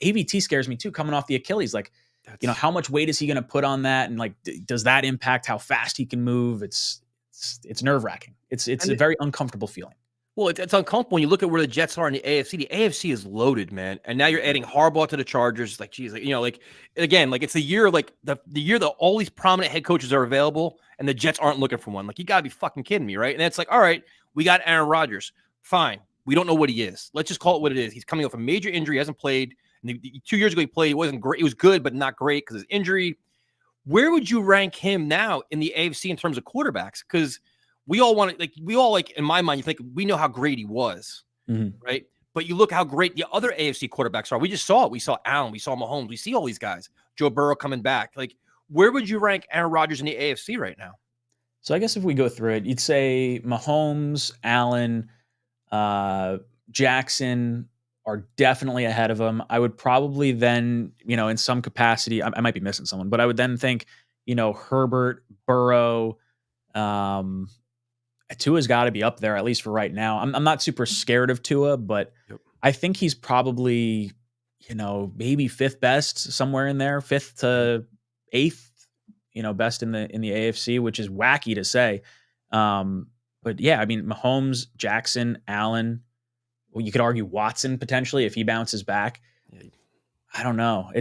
AVT scares me too, coming off the Achilles. Like, how much weight is he going to put on that? And like, does that impact how fast he can move? It's nerve wracking. It's a very uncomfortable feeling. Well, it's uncomfortable when you look at where the Jets are in the AFC. The AFC is loaded, man. And now you're adding Harbaugh to the Chargers. Like, geez, again, it's the year, like the year that all these prominent head coaches are available and the Jets aren't looking for one. Like, you got to be fucking kidding me, right? And it's like, all right, we got Aaron Rodgers. Fine. We don't know what he is. Let's just call it what it is. He's coming off a major injury. He hasn't played. And 2 years ago he played. It wasn't great. It was good, but not great because of his injury. Where would you rank him now in the AFC in terms of quarterbacks? Because we all in my mind, you think we know how great he was, right? But you look how great the other AFC quarterbacks are. We just saw it. We saw Allen. We saw Mahomes. We see all these guys. Joe Burrow coming back. Like, where would you rank Aaron Rodgers in the AFC right now? So I guess if we go through it, you'd say Mahomes, Allen, Jackson are definitely ahead of him. I would probably then, in some capacity, I might be missing someone, but I would then think, Herbert, Burrow, Tua's got to be up there, at least for right now. I'm not super scared of Tua, but I think he's probably, maybe fifth best, somewhere in there, fifth to eighth, best in the AFC, which is wacky to say. But yeah, I mean, Mahomes, Jackson, Allen. Well, you could argue Watson potentially if he bounces back. I don't know.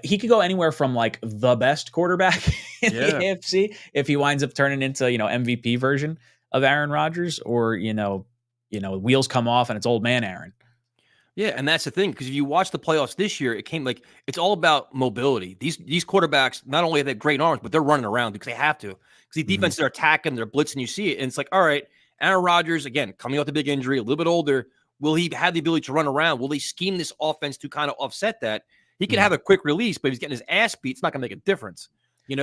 He could go anywhere from like the best quarterback in the AFC if he winds up turning into MVP version of Aaron Rodgers, or wheels come off and it's old man Aaron. Yeah, and that's the thing, because if you watch the playoffs this year, it's all about mobility. These quarterbacks not only have they great arms, but they're running around because they have to. Because the defenses are attacking, they're blitzing, you see it, and it's like, all right, Aaron Rodgers, again, coming off the big injury, a little bit older, will he have the ability to run around? Will they scheme this offense to kind of offset that? He can have a quick release, but if he's getting his ass beat, it's not going to make a difference.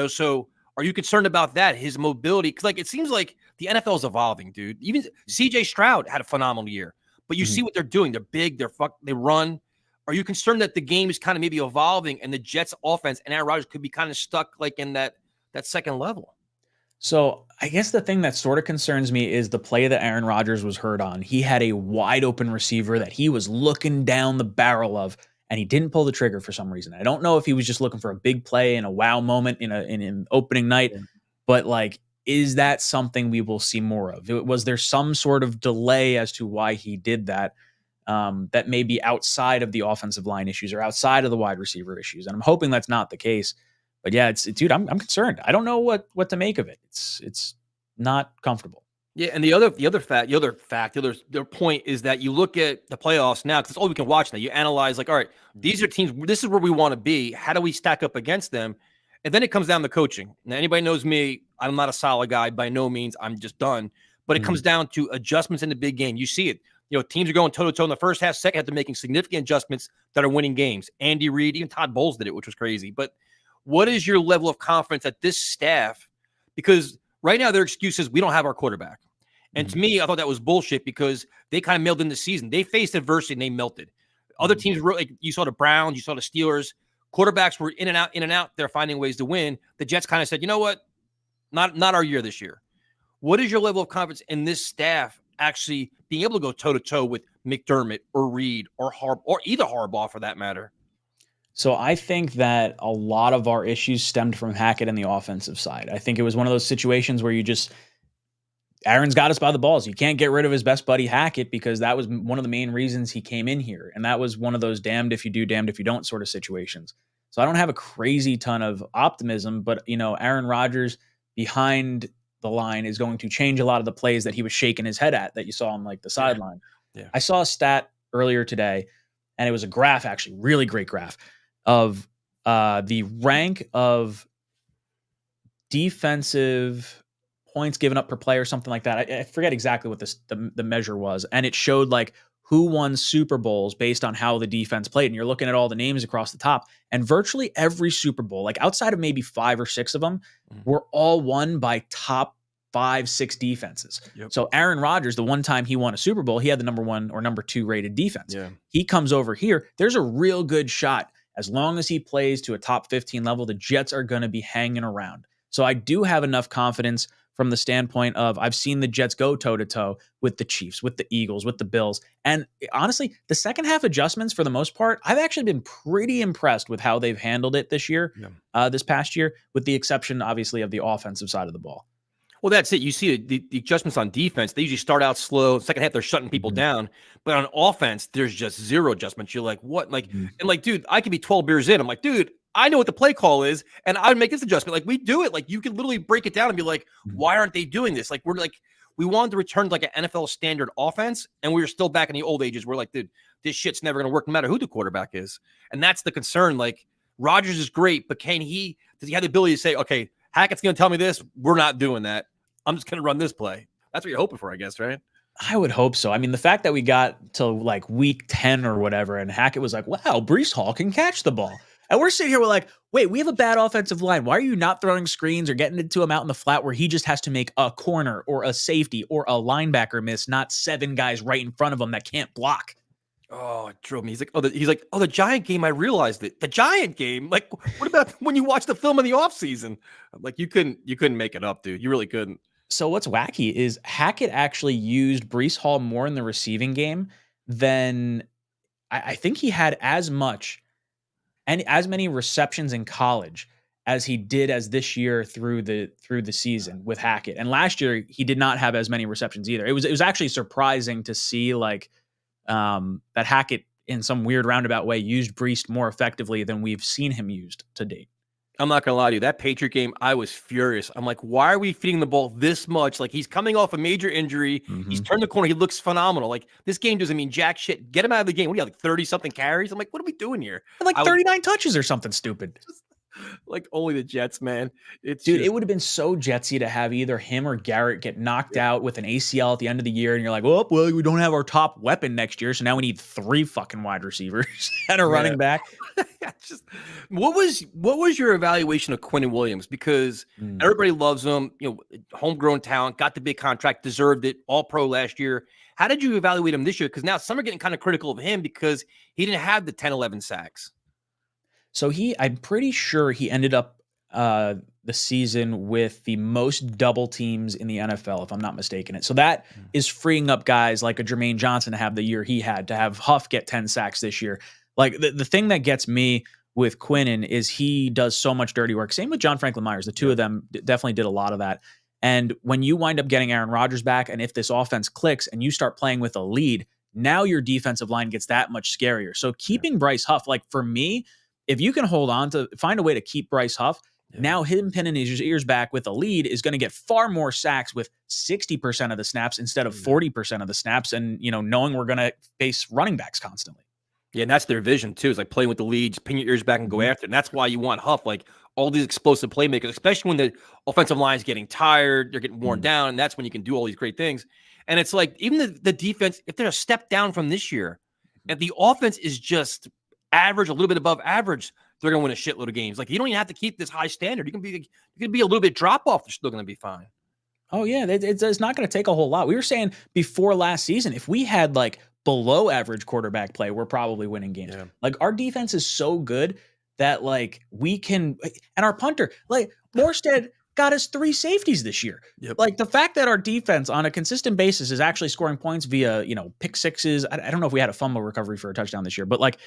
So are you concerned about that, his mobility? Because it seems like the NFL is evolving, dude. Even C.J. Stroud had a phenomenal year. But you see what they're doing. They're big. They run. Are you concerned that the game is kind of maybe evolving and the Jets offense and Aaron Rodgers could be kind of stuck like in that second level? So I guess the thing that sort of concerns me is the play that Aaron Rodgers was hurt on. He had a wide open receiver that he was looking down the barrel of, and he didn't pull the trigger for some reason. I don't know if he was just looking for a big play and a wow moment in an opening night, but like, is that something we will see more of? Was there some sort of delay as to why he did that? That may be outside of the offensive line issues or outside of the wide receiver issues, and I'm hoping that's not the case. But yeah, dude, I'm concerned. I don't know what to make of it. It's not comfortable. Yeah, and the other point is that you look at the playoffs now because it's all we can watch now. You analyze like, all right, these are teams. This is where we want to be. How do we stack up against them? And then it comes down to coaching. Now, anybody knows me. I'm not a solid guy by no means. I'm just done. But it comes down to adjustments in the big game. You see it. Teams are going toe to toe in the first half, second half. They're making significant adjustments that are winning games. Andy Reid, even Todd Bowles did it, which was crazy. But what is your level of confidence that this staff? Because right now their excuse is we don't have our quarterback. And to me, I thought that was bullshit because they kind of mailed in the season. They faced adversity and they melted. Other teams, like you saw the Browns, you saw the Steelers. Quarterbacks were in and out. They're finding ways to win. The Jets kind of said, you know what? Not our year this year. What is your level of confidence in this staff actually being able to go toe-to-toe with McDermott or Reed or either Harbaugh for that matter? So I think that a lot of our issues stemmed from Hackett and the offensive side. I think it was one of those situations where Aaron's got us by the balls. You can't get rid of his best buddy Hackett because that was one of the main reasons he came in here. And that was one of those damned if you do, damned if you don't sort of situations. So I don't have a crazy ton of optimism, but Aaron Rodgers behind the line is going to change a lot of the plays that he was shaking his head at that you saw on like the sideline. Yeah. I saw a stat earlier today, and it was a graph, actually, really great graph of the rank of defensive points given up per play or something like that. I forget exactly what the measure was. And it showed like who won Super Bowls based on how the defense played. And you're looking at all the names across the top, and virtually every Super Bowl, like outside of maybe 5 or 6 of them, were all won by top 5, 6 defenses. Yep. So Aaron Rodgers, the one time he won a Super Bowl, he had the number 1 or number 2 rated defense. Yeah. He comes over here. There's a real good shot. As long as he plays to a top 15 level, the Jets are going to be hanging around. So I do have enough confidence from the standpoint of I've seen the Jets go toe-to-toe with the Chiefs, with the Eagles, with the Bills. And honestly, the second half adjustments, for the most part, I've actually been pretty impressed with how they've handled it this year, this past year, with the exception, obviously, of the offensive side of the ball. Well, that's it. You see the adjustments on defense. They usually start out slow. Second half, they're shutting people down. But on offense, there's just zero adjustments. You're like, what? And like, dude, I could be 12 beers in. I'm like, dude, I know what the play call is, and I would make this adjustment. Like, we do it. Like, you can literally break it down and be like, why aren't they doing this? Like, we wanted to return to like an NFL standard offense, and we were still back in the old ages. We're like, dude, this shit's never going to work no matter who the quarterback is. And that's the concern. Like, Rodgers is great, but does he have the ability to say, okay, Hackett's going to tell me this? We're not doing that. I'm just going to run this play. That's what you're hoping for, I guess, right? I would hope so. I mean, the fact that we got to like week 10 or whatever, and Hackett was like, wow, Bryce Hall can catch the ball. And we're sitting here, we're like, wait, we have a bad offensive line. Why are you not throwing screens or getting it to him out in the flat where he just has to make a corner or a safety or a linebacker miss, not 7 guys right in front of him that can't block? Oh, it drove me. He's like, the Giant game. I realized it. The Giant game. Like, what about when you watch the film in the offseason? Like, you couldn't make it up, dude. You really couldn't. So what's wacky is Hackett actually used Bryce Hall more in the receiving game than I think he had as much and as many receptions in college as he did as this year through the season with Hackett. And last year he did not have as many receptions either. It was actually surprising to see like that Hackett in some weird roundabout way used Bryce more effectively than we've seen him used to date. I'm not going to lie to you. That Patriot game, I was furious. I'm like, why are we feeding the ball this much? Like, he's coming off a major injury. He's turned the corner. He looks phenomenal. Like, this game doesn't mean jack shit. Get him out of the game. What do you have, like 30-something carries? I'm like, what are we doing here? Like 39 touches or something stupid. Like, only the Jets, man. It would have been so Jetsy to have either him or Garrett get knocked out with an ACL at the end of the year, and you're like, well, we don't have our top weapon next year, so now we need 3 fucking wide receivers and a running back. What was your evaluation of Quentin Williams? Because everybody loves him, homegrown talent, got the big contract, deserved it, all pro last year. How did you evaluate him this year? Because now some are getting kind of critical of him because he didn't have the 10, 11 sacks. So I'm pretty sure he ended up the season with the most double teams in the NFL, if I'm not mistaken. So that is freeing up guys like a Jermaine Johnson to have the year he had, to have Huff get 10 sacks this year. Like the thing that gets me with Quinnen is he does so much dirty work. Same with John Franklin Myers. The two of them definitely did a lot of that. And when you wind up getting Aaron Rodgers back, and if this offense clicks and you start playing with a lead, now your defensive line gets that much scarier. So keeping Bryce Huff, like for me, if you can find a way to keep Bryce Huff, now him pinning his ears back with a lead is going to get far more sacks with 60% of the snaps instead of 40% of the snaps. And, knowing we're going to face running backs constantly. Yeah, and that's their vision too. Is like playing with the lead, just pin your ears back and go after it. And that's why you want Huff, like all these explosive playmakers, especially when the offensive line is getting tired, they're getting worn down, and that's when you can do all these great things. And it's like even the defense, if they're a step down from this year, and the offense is just average, a little bit above average, they're going to win a shitload of games. Like you don't even have to keep this high standard. You can be a little bit drop off. They're still going to be fine. Oh yeah, it's not going to take a whole lot. We were saying before last season, if we had like below average quarterback play, we're probably winning games. Yeah. Like our defense is so good that like we can, and our punter, like Morstead got us 3 safeties this year. Yep. Like the fact that our defense on a consistent basis is actually scoring points via, pick sixes. I don't know if we had a fumble recovery for a touchdown this year, but like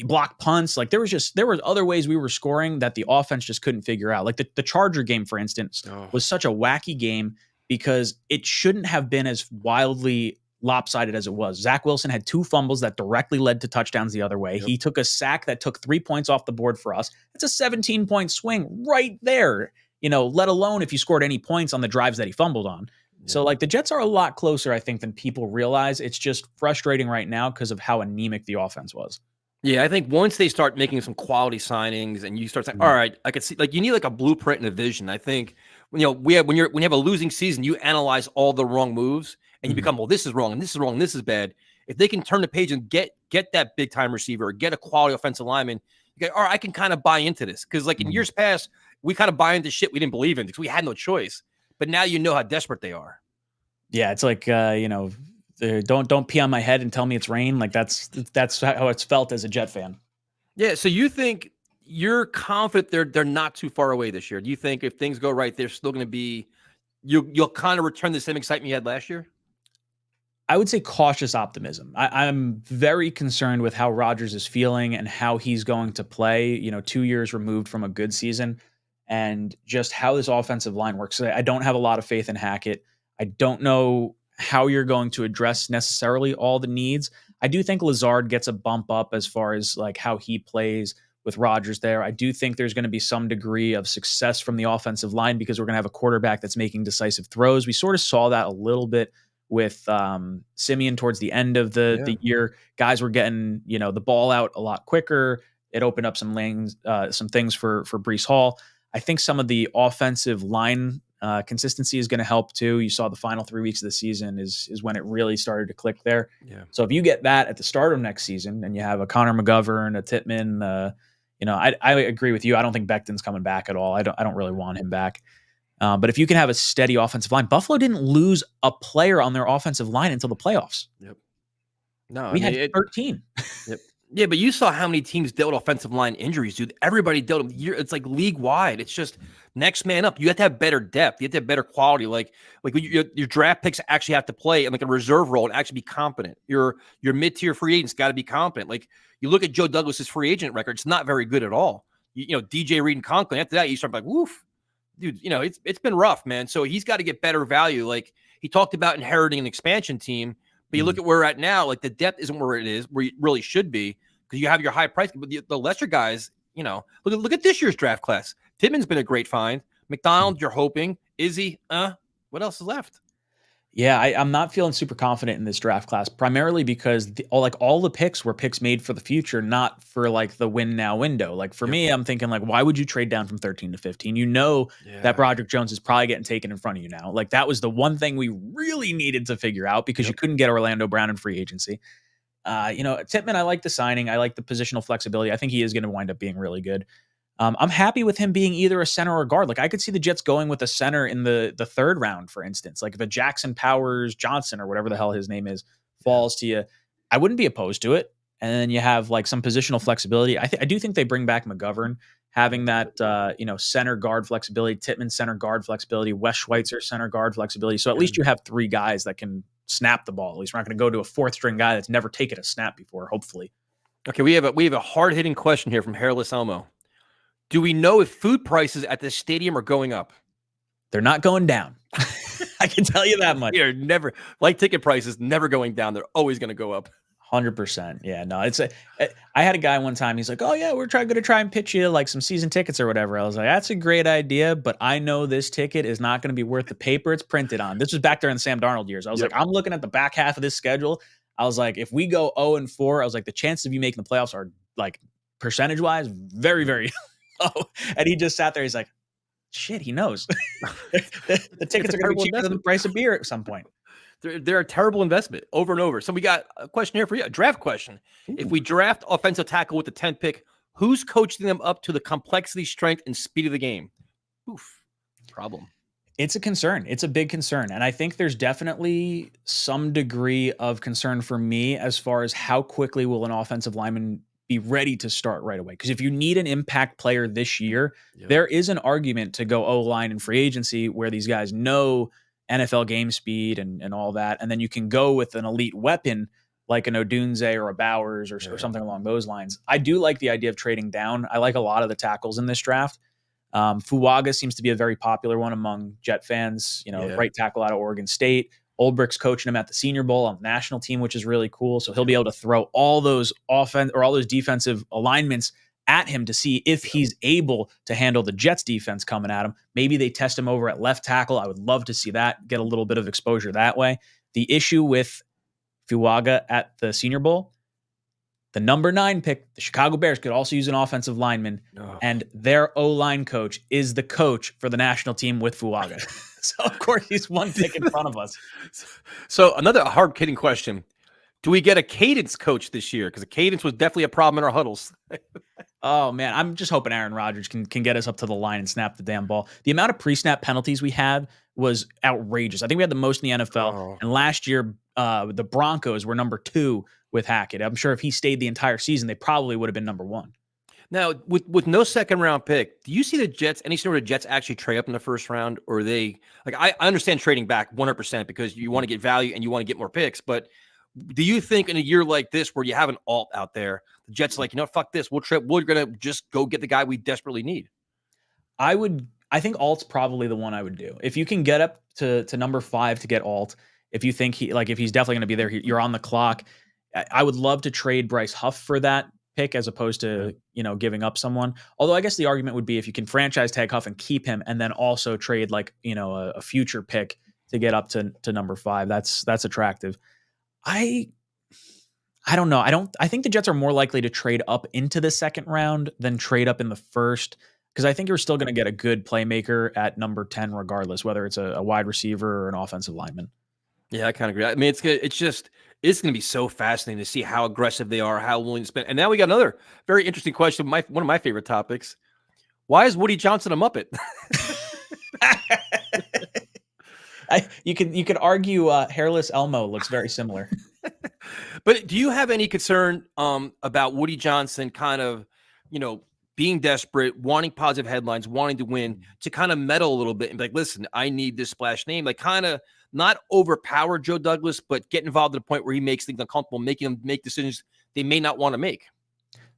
block punts, like there was other ways we were scoring that the offense just couldn't figure out. Like the Charger game, for instance, was such a wacky game because it shouldn't have been as wildly lopsided as it was. Zach Wilson had 2 fumbles that directly led to touchdowns the other way. Yep. He took a sack that took 3 points off the board for us. It's a 17-point swing right there, let alone if you scored any points on the drives that he fumbled on. Yep. So like the Jets are a lot closer, I think, than people realize. It's just frustrating right now because of how anemic the offense was. Yeah, I think once they start making some quality signings and you start saying, all right, I could see, like you need like a blueprint and a vision. I think, when you have a losing season, you analyze all the wrong moves and you become, well, this is wrong and this is wrong and this is bad. If they can turn the page and get that big time receiver or get a quality offensive lineman, you go, all right, I can kind of buy into this. Because like in years past, we kind of buy into shit we didn't believe in because we had no choice. But now you know how desperate they are. Yeah, it's like don't pee on my head and tell me it's rain. Like that's how it's felt as a Jet fan. Yeah. So you think you're confident they're not too far away this year? Do you think if things go right, they're still going to be, you'll kind of return the same excitement you had last year? I would say cautious optimism. I'm very concerned with how Rodgers is feeling and how he's going to play, 2 years removed from a good season, and just how this offensive line works. So I don't have a lot of faith in Hackett. I don't know how you're going to address necessarily all the needs. I do think Lazard gets a bump up as far as like how he plays with Rodgers there. I do think there's going to be some degree of success from the offensive line because we're going to have a quarterback that's making decisive throws. We sort of saw that a little bit with Simeon towards the end of the year. Guys were getting, the ball out a lot quicker. It opened up some lanes, some things for Breece Hall. I think some of the offensive line consistency is going to help too. You saw the final 3 weeks of the season is when it really started to click there. Yeah. So if you get that at the start of next season and you have a Connor McGovern, a Tittman, I agree with you. I don't think Becton's coming back at all. I don't really want him back. But if you can have a steady offensive line, Buffalo didn't lose a player on their offensive line until the playoffs. Yep. No, we had 13. Yep. Yeah, but you saw how many teams dealt with offensive line injuries, dude. Everybody dealt them. It's like league wide. It's just next man up. You have to have better depth. You have to have better quality. Like your draft picks actually have to play in like a reserve role and actually be competent. Your mid-tier free agents got to be competent. Like you look at Joe Douglas's free agent record, it's not very good at all. DJ Reed and Conklin. After that, you start like, woof, dude. It's been rough, man. So he's got to get better value. Like he talked about inheriting an expansion team. But you look at where we're at now, like the depth isn't where it really should be because you have your high price. But the lesser guys, look at this year's draft class. Tittman's been a great find. McDonald, you're hoping. Izzy, what else is left? Yeah, I'm not feeling super confident in this draft class, primarily because all the picks were picks made for the future, not for like the win now window. Like for me, I'm thinking like, why would you trade down from 13 to 15? That Broderick Jones is probably getting taken in front of you now. Like that was the one thing we really needed to figure out because you couldn't get Orlando Brown in free agency. Tittman, I like the signing. I like the positional flexibility. I think he is going to wind up being really good. I'm happy with him being either a center or a guard. Like I could see the Jets going with a center in the third round, for instance, like if a Jackson Powers Johnson or whatever the hell his name is falls to you, I wouldn't be opposed to it. And then you have like some positional flexibility. I do think they bring back McGovern having that center guard flexibility, Tittman center guard flexibility, Wes Schweitzer center guard flexibility. So at least you have 3 guys that can snap the ball. At least we're not going to go to a 4th string guy that's never taken a snap before, hopefully. Okay, we have a hard-hitting question here from Hairless Elmo. Do we know if food prices at this stadium are going up? They're not going down. I can tell you that much. They're never, like ticket prices, never going down. They're always going to go up. 100%. Yeah, no, I had a guy one time, he's like, oh yeah, we're going to try and pitch you like some season tickets or whatever. I was like, that's a great idea, but I know this ticket is not going to be worth the paper it's printed on. This was back during the Sam Darnold years. I was like, I'm looking at the back half of this schedule. I was like, if we go 0-4, I was like, the chances of you making the playoffs are like percentage wise, very, very low. And he just sat there. He's like, shit, he knows. the tickets are going to be cheaper than the price of beer at some point. They're a terrible investment over and over. So we got a question here for you, a draft question. Ooh. If we draft offensive tackle with the 10th pick, who's coaching them up to the complexity, strength, and speed of the game? Oof, problem. It's a concern. It's a big concern. And I think there's definitely some degree of concern for me as far as how quickly will an offensive lineman be ready to start right away. Because if you need an impact player this year, there is an argument to go O-line in free agency where these guys know NFL game speed and all that. And then you can go with an elite weapon like an Odunze or a Bowers or something along those lines. I do like the idea of trading down. I like a lot of the tackles in this draft. Fuaga seems to be a very popular one among Jet fans, right tackle out of Oregon State. Olbrich's coaching him at the Senior Bowl on the national team, which is really cool. So he'll be able to throw all those offense or all those defensive alignments at him to see if he's able to handle the Jets defense coming at him. Maybe they test him over at left tackle. I would love to see that, get a little bit of exposure that way. The issue with Fuaga at the Senior Bowl, the number 9 pick, the Chicago Bears could also use an offensive lineman, and their O-line coach is the coach for the national team with Fuaga. So, of course, he's one pick in front of us. So another hard-hitting question. Do we get a cadence coach this year? Because the cadence was definitely a problem in our huddles. Oh, man, I'm just hoping Aaron Rodgers can get us up to the line and snap the damn ball. The amount of pre-snap penalties we had was outrageous. I think we had the most in the NFL. And last year, the Broncos were number 2 with Hackett. I'm sure if he stayed the entire season, they probably would have been number 1. Now, with no second-round pick, do you see the Jets, any sort of Jets actually trade up in the first round? Or are they, like, I understand trading back 100% because you want to get value and you want to get more picks, but do you think in a year like this where you have an alt out there, the Jets are like, fuck this, we're going to just go get the guy we desperately need? I think alt's probably the one I would do. If you can get up to number 5 to get alt, if you think if he's definitely going to be there, you're on the clock. I would love to trade Bryce Huff for that pick as opposed to, giving up someone. Although I guess the argument would be if you can franchise tag Huff and keep him and then also trade a future pick to get up to number 5. That's attractive. I don't know. I think the Jets are more likely to trade up into the second round than trade up in the first, because I think you're still going to get a good playmaker at number 10 regardless, whether it's a wide receiver or an offensive lineman. Yeah, I kind of agree. I mean, it's going to be so fascinating to see how aggressive they are, how willing to spend. And now we got another very interesting question. One of my favorite topics. Why is Woody Johnson a Muppet? You could argue hairless Elmo looks very similar. But do you have any concern about Woody Johnson kind of, being desperate, wanting positive headlines, wanting to win, to kind of meddle a little bit and be like, listen, I need this splash name, like kind of not overpower Joe Douglas, but get involved to the point where he makes things uncomfortable, making them make decisions they may not want to make.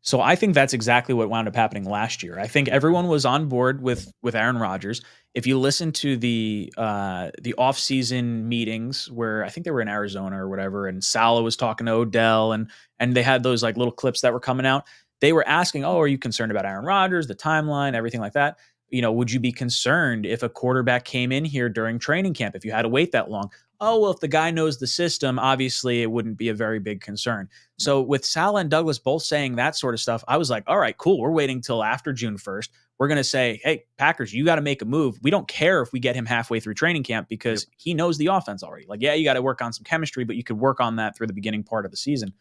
So I think that's exactly what wound up happening last year. I think everyone was on board with Aaron Rodgers. If you listen to the off-season meetings where I think they were in Arizona or whatever, and Saleh was talking to Odell, and they had those like little clips that were coming out, they were asking, "Oh, are you concerned about Aaron Rodgers, the timeline, everything like that? Would you be concerned if a quarterback came in here during training camp, if you had to wait that long?" Oh, well, if the guy knows the system, obviously it wouldn't be a very big concern. So with Saleh and Douglas both saying that sort of stuff, I was like, all right, cool. We're waiting till after June 1st. We're going to say, hey, Packers, you got to make a move. We don't care if we get him halfway through training camp because he knows the offense already. Like, yeah, you got to work on some chemistry, but you could work on that through the beginning part of the season.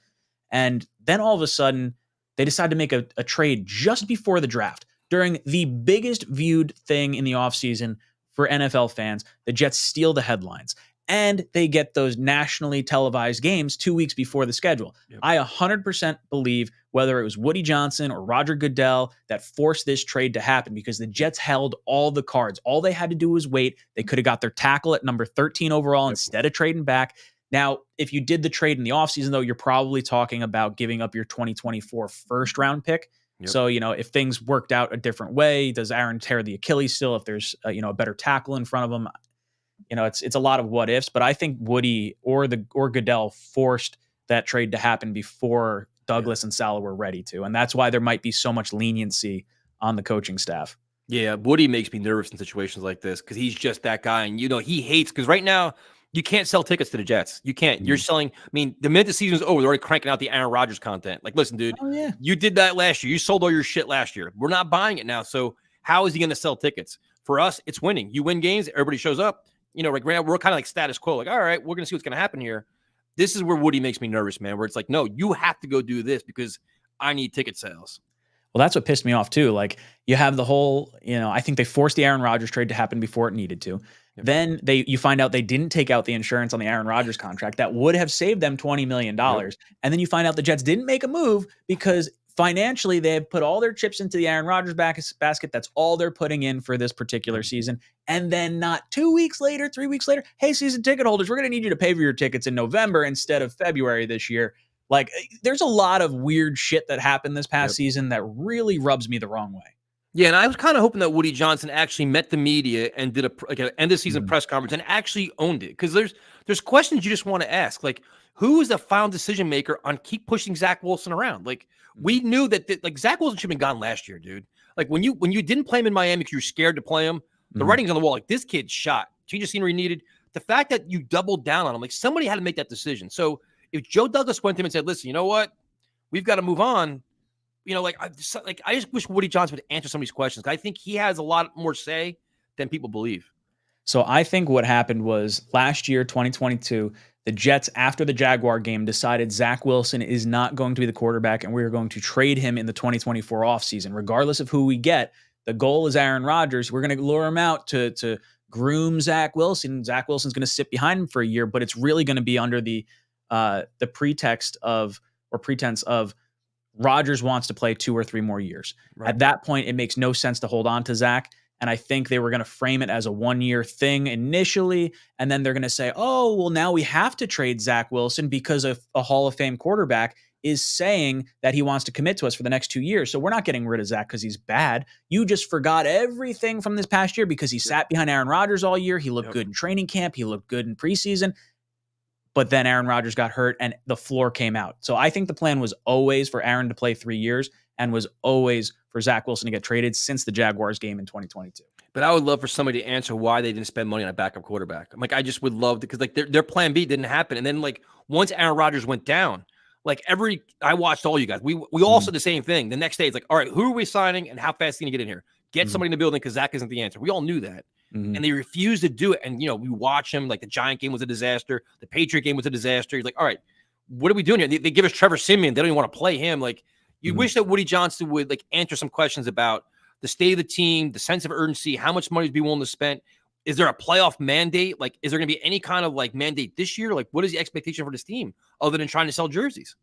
And then all of a sudden, they decide to make a trade just before the draft during the biggest viewed thing in the offseason for NFL fans. The Jets steal the headlines. and they get those nationally televised games 2 weeks before the schedule. Yep. I 100% believe whether it was Woody Johnson or Roger Goodell that forced this trade to happen because the Jets held all the cards. All they had to do was wait. They could have got their tackle at number 13 overall instead of trading back. Now, if you did the trade in the offseason, though, you're probably talking about giving up your 2024 first round pick. Yep. So, if things worked out a different way, does Aaron tear the Achilles still if there's, a better tackle in front of him? It's a lot of what ifs, but I think Woody or Goodell forced that trade to happen before Douglas and Saleh were ready to. And that's why there might be so much leniency on the coaching staff. Yeah, Woody makes me nervous in situations like this because he's just that guy. And, he hates because right now you can't sell tickets to the Jets. You can't. You're selling. I mean, the minute the season's over, they're already cranking out the Aaron Rodgers content. Like, listen, dude, you did that last year. You sold all your shit last year. We're not buying it now. So how is he going to sell tickets? For us, it's winning. You win games, everybody shows up. Right now, we're kind of like status quo. Like, all right, we're going to see what's going to happen here. This is where Woody makes me nervous, man, where it's like, no, you have to go do this because I need ticket sales. Well, that's what pissed me off too. Like you have the whole, I think they forced the Aaron Rodgers trade to happen before it needed to. Yep. Then you find out they didn't take out the insurance on the Aaron Rodgers contract that would have saved them $20 million. Yep. And then you find out the Jets didn't make a move because financially they have put all their chips into the Aaron Rodgers basket. That's all they're putting in for this particular season. And then not 2 weeks later, 3 weeks later, hey, season ticket holders, we're going to need you to pay for your tickets in November instead of February this year. Like, there's a lot of weird shit that happened this past season that really rubs me the wrong way. Yeah, and I was kind of hoping that Woody Johnson actually met the media and did an end of season press conference and actually owned it. Because there's questions you just want to ask. Like, who is the final decision maker on keep pushing Zach Wilson around? Like, we knew that Zach Wilson should have been gone last year, dude. Like, when you didn't play him in Miami because you were scared to play him, the writing's on the wall. Like, this kid's shot. Change of scenery needed. The fact that you doubled down on him, like, somebody had to make that decision. So if Joe Douglas went to him and said, listen, you know what? We've got to move on. I just wish Woody Johnson would answer some of these questions. I think he has a lot more say than people believe. So I think what happened was last year, 2022, the Jets, after the Jaguar game, decided Zach Wilson is not going to be the quarterback, and we're going to trade him in the 2024 offseason. Regardless of who we get, the goal is Aaron Rodgers. We're going to lure him out to groom Zach Wilson. Zach Wilson's going to sit behind him for a year, but it's really going to be under the pretense of Rodgers wants to play 2 or 3 more years. Right. At that point, it makes no sense to hold on to Zach. And I think they were going to frame it as a 1-year thing initially. And then they're going to say, oh, well, now we have to trade Zach Wilson because a Hall of Fame quarterback is saying that he wants to commit to us for the next 2 years. So we're not getting rid of Zach because he's bad. You just forgot everything from this past year because he sat behind Aaron Rodgers all year. He looked good in training camp. He looked good in preseason. But then Aaron Rodgers got hurt and the floor came out. So I think the plan was always for Aaron to play 3 years and was always for Zach Wilson to get traded since the Jaguars game in 2022. But I would love for somebody to answer why they didn't spend money on a backup quarterback. I just would love to, because their plan B didn't happen. And then once Aaron Rodgers went down, I watched all you guys. We all said the same thing. The next day, it's like, all right, who are we signing and how fast are you going to get in here? Get somebody in the building because Zach isn't the answer. We all knew that. And they refused to do it. And, we watch him. Like, the Giant game was a disaster. The Patriot game was a disaster. He's like, all right, what are we doing here? They give us Trevor Siemian. They don't even want to play him. Like, you wish that Woody Johnson would, answer some questions about the state of the team, the sense of urgency, how much money would be willing to spend. Is there a playoff mandate? Is there going to be any kind of, mandate this year? What is the expectation for this team other than trying to sell jerseys?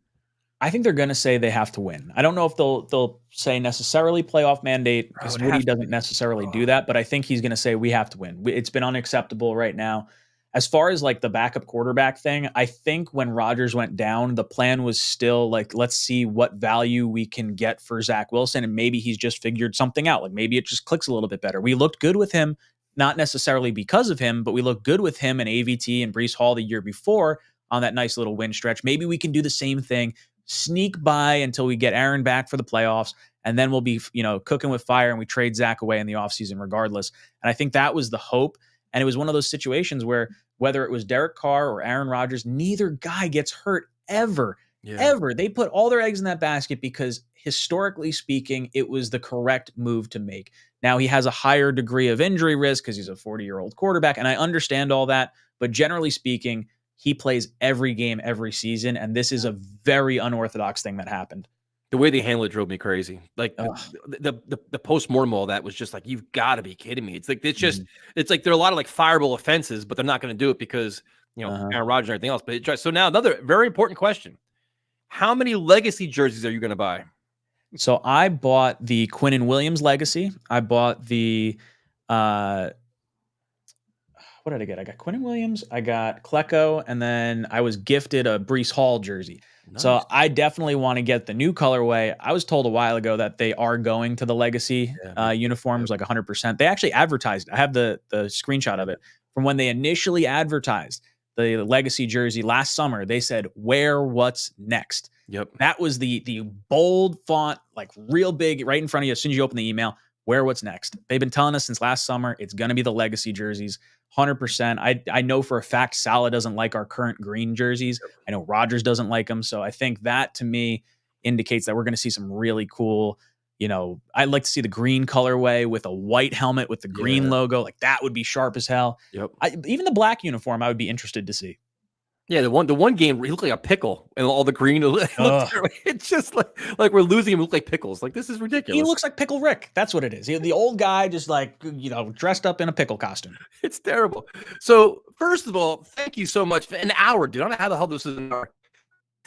I think they're going to say they have to win. I don't know if they'll say necessarily playoff mandate because Woody doesn't necessarily do that, but I think he's going to say we have to win. It's been unacceptable right now. As far as the backup quarterback thing, I think when Rodgers went down, the plan was still let's see what value we can get for Zach Wilson, and maybe he's just figured something out. Maybe it just clicks a little bit better. We looked good with him, not necessarily because of him, but we looked good with him and AVT and Bryce Hall the year before on that nice little win stretch. Maybe we can do the same thing. Sneak by until we get Aaron back for the playoffs, and then we'll be, cooking with fire, and we trade Zach away in the offseason regardless. And I think that was the hope. And it was one of those situations where whether it was Derek Carr or Aaron Rodgers, neither guy gets hurt ever. They put all their eggs in that basket because historically speaking, it was the correct move to make. Now he has a higher degree of injury risk because he's a 40-year-old quarterback. And I understand all that, but generally speaking, he plays every game, every season, and this is a very unorthodox thing that happened. The way they handled it drove me crazy. Like Ugh. the post-mortem, all that was just like, you've got to be kidding me. It's like, Mhm. it's like there are a lot of like fireable offenses, but they're not going to do it because, Uh-huh. Aaron Rodgers and everything else. But so now another very important question. How many legacy jerseys are you going to buy? So I bought the Quinnen Williams legacy. I bought the what did I get? I got Quinnen Williams, I got Klecko, and then I was gifted a Breece Hall jersey. Nice. So I definitely want to get the new colorway. I was told a while ago that they are going to the legacy Yeah, uniforms like 100%. They actually advertised. I have the screenshot of it from when they initially advertised the legacy jersey last summer. They said, "Wear what's next." Yep. That was the bold font, like real big, right in front of you as soon as you open the email. Wear what's next. They've been telling us since last summer it's going to be the legacy jerseys. 100%. I know for a fact Salah doesn't like our current green jerseys. I know Rodgers doesn't like them. So I think that to me indicates that we're going to see some really cool, I'd like to see the green colorway with a white helmet with the green logo. Like that would be sharp as hell. Yep. Even the black uniform, I would be interested to see. Yeah, the one game he looked like a pickle and all the green. It's just like we're losing him. Look like pickles. Like this is ridiculous. He looks like Pickle Rick. That's what it is. The old guy just like dressed up in a pickle costume. It's terrible. So first of all, thank you so much for an hour, dude. I don't know how the hell this is an hour.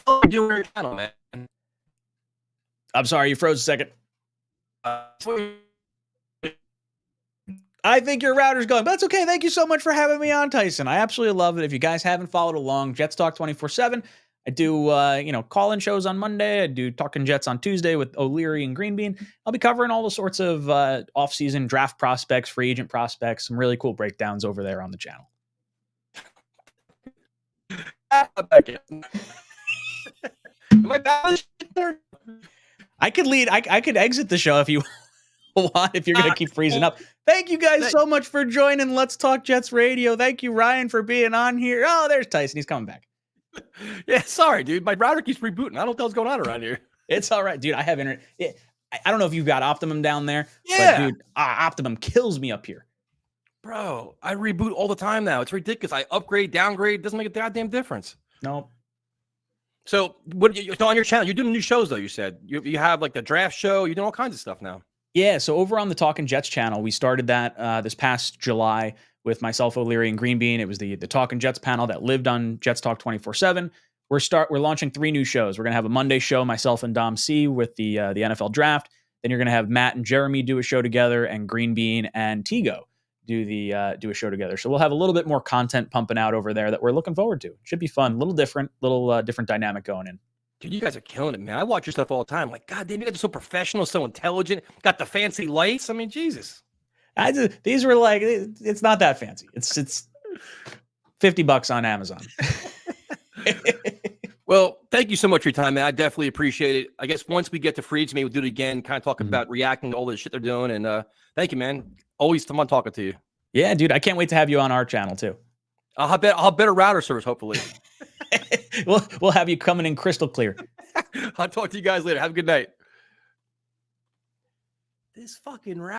How are you doing your channel, man? I'm sorry, you froze a second. I think your router's going. But that's okay. Thank you so much for having me on, Tyson. I absolutely love it. If you guys haven't followed along, Jets Talk 24/7. I do, call-in shows on Monday. I do Talking Jets on Tuesday with O'Leary and Greenbean. I'll be covering all the sorts of off-season draft prospects, free agent prospects, some really cool breakdowns over there on the channel. I could lead. I could exit the show if you want, if you're going to keep freezing up. Thank you guys so much for joining Let's Talk Jets Radio. Thank you, Ryan, for being on here. Oh, there's Tyson. He's coming back. Yeah, sorry, dude. My router keeps rebooting. I don't know what the hell's going on around here. It's all right, dude. I have internet. I don't know if you've got Optimum down there. Yeah. But, dude, Optimum kills me up here. Bro, I reboot all the time now. It's ridiculous. I upgrade, downgrade. It doesn't make a goddamn difference. Nope. So so on your channel, you're doing new shows, though, you said. You have like the draft show. You're doing all kinds of stuff now. Yeah, so over on the Talking Jets channel, we started that this past July with myself, O'Leary, and Greenbean. It was the Talking Jets panel that lived on Jets Talk 24/7. We're launching 3 new shows. We're going to have a Monday show, myself and Dom C, with the NFL draft. Then you're going to have Matt and Jeremy do a show together, and Greenbean and Tigo do a show together. So we'll have a little bit more content pumping out over there that we're looking forward to. It should be fun, a little different dynamic going in. Dude, you guys are killing it, man. I watch your stuff all the time. Like, God damn, you guys are so professional, so intelligent. Got the fancy lights. I mean, Jesus. These were like, it's not that fancy. It's $50 on Amazon. Well, thank you so much for your time, man. I definitely appreciate it. I guess once we get to free agency, we'll do it again, kind of talk about reacting to all the shit they're doing. And thank you, man. Always fun talking to you. Yeah, dude. I can't wait to have you on our channel too. I'll have better router service, hopefully. We'll have you coming in crystal clear. I'll talk to you guys later. Have a good night. This fucking router.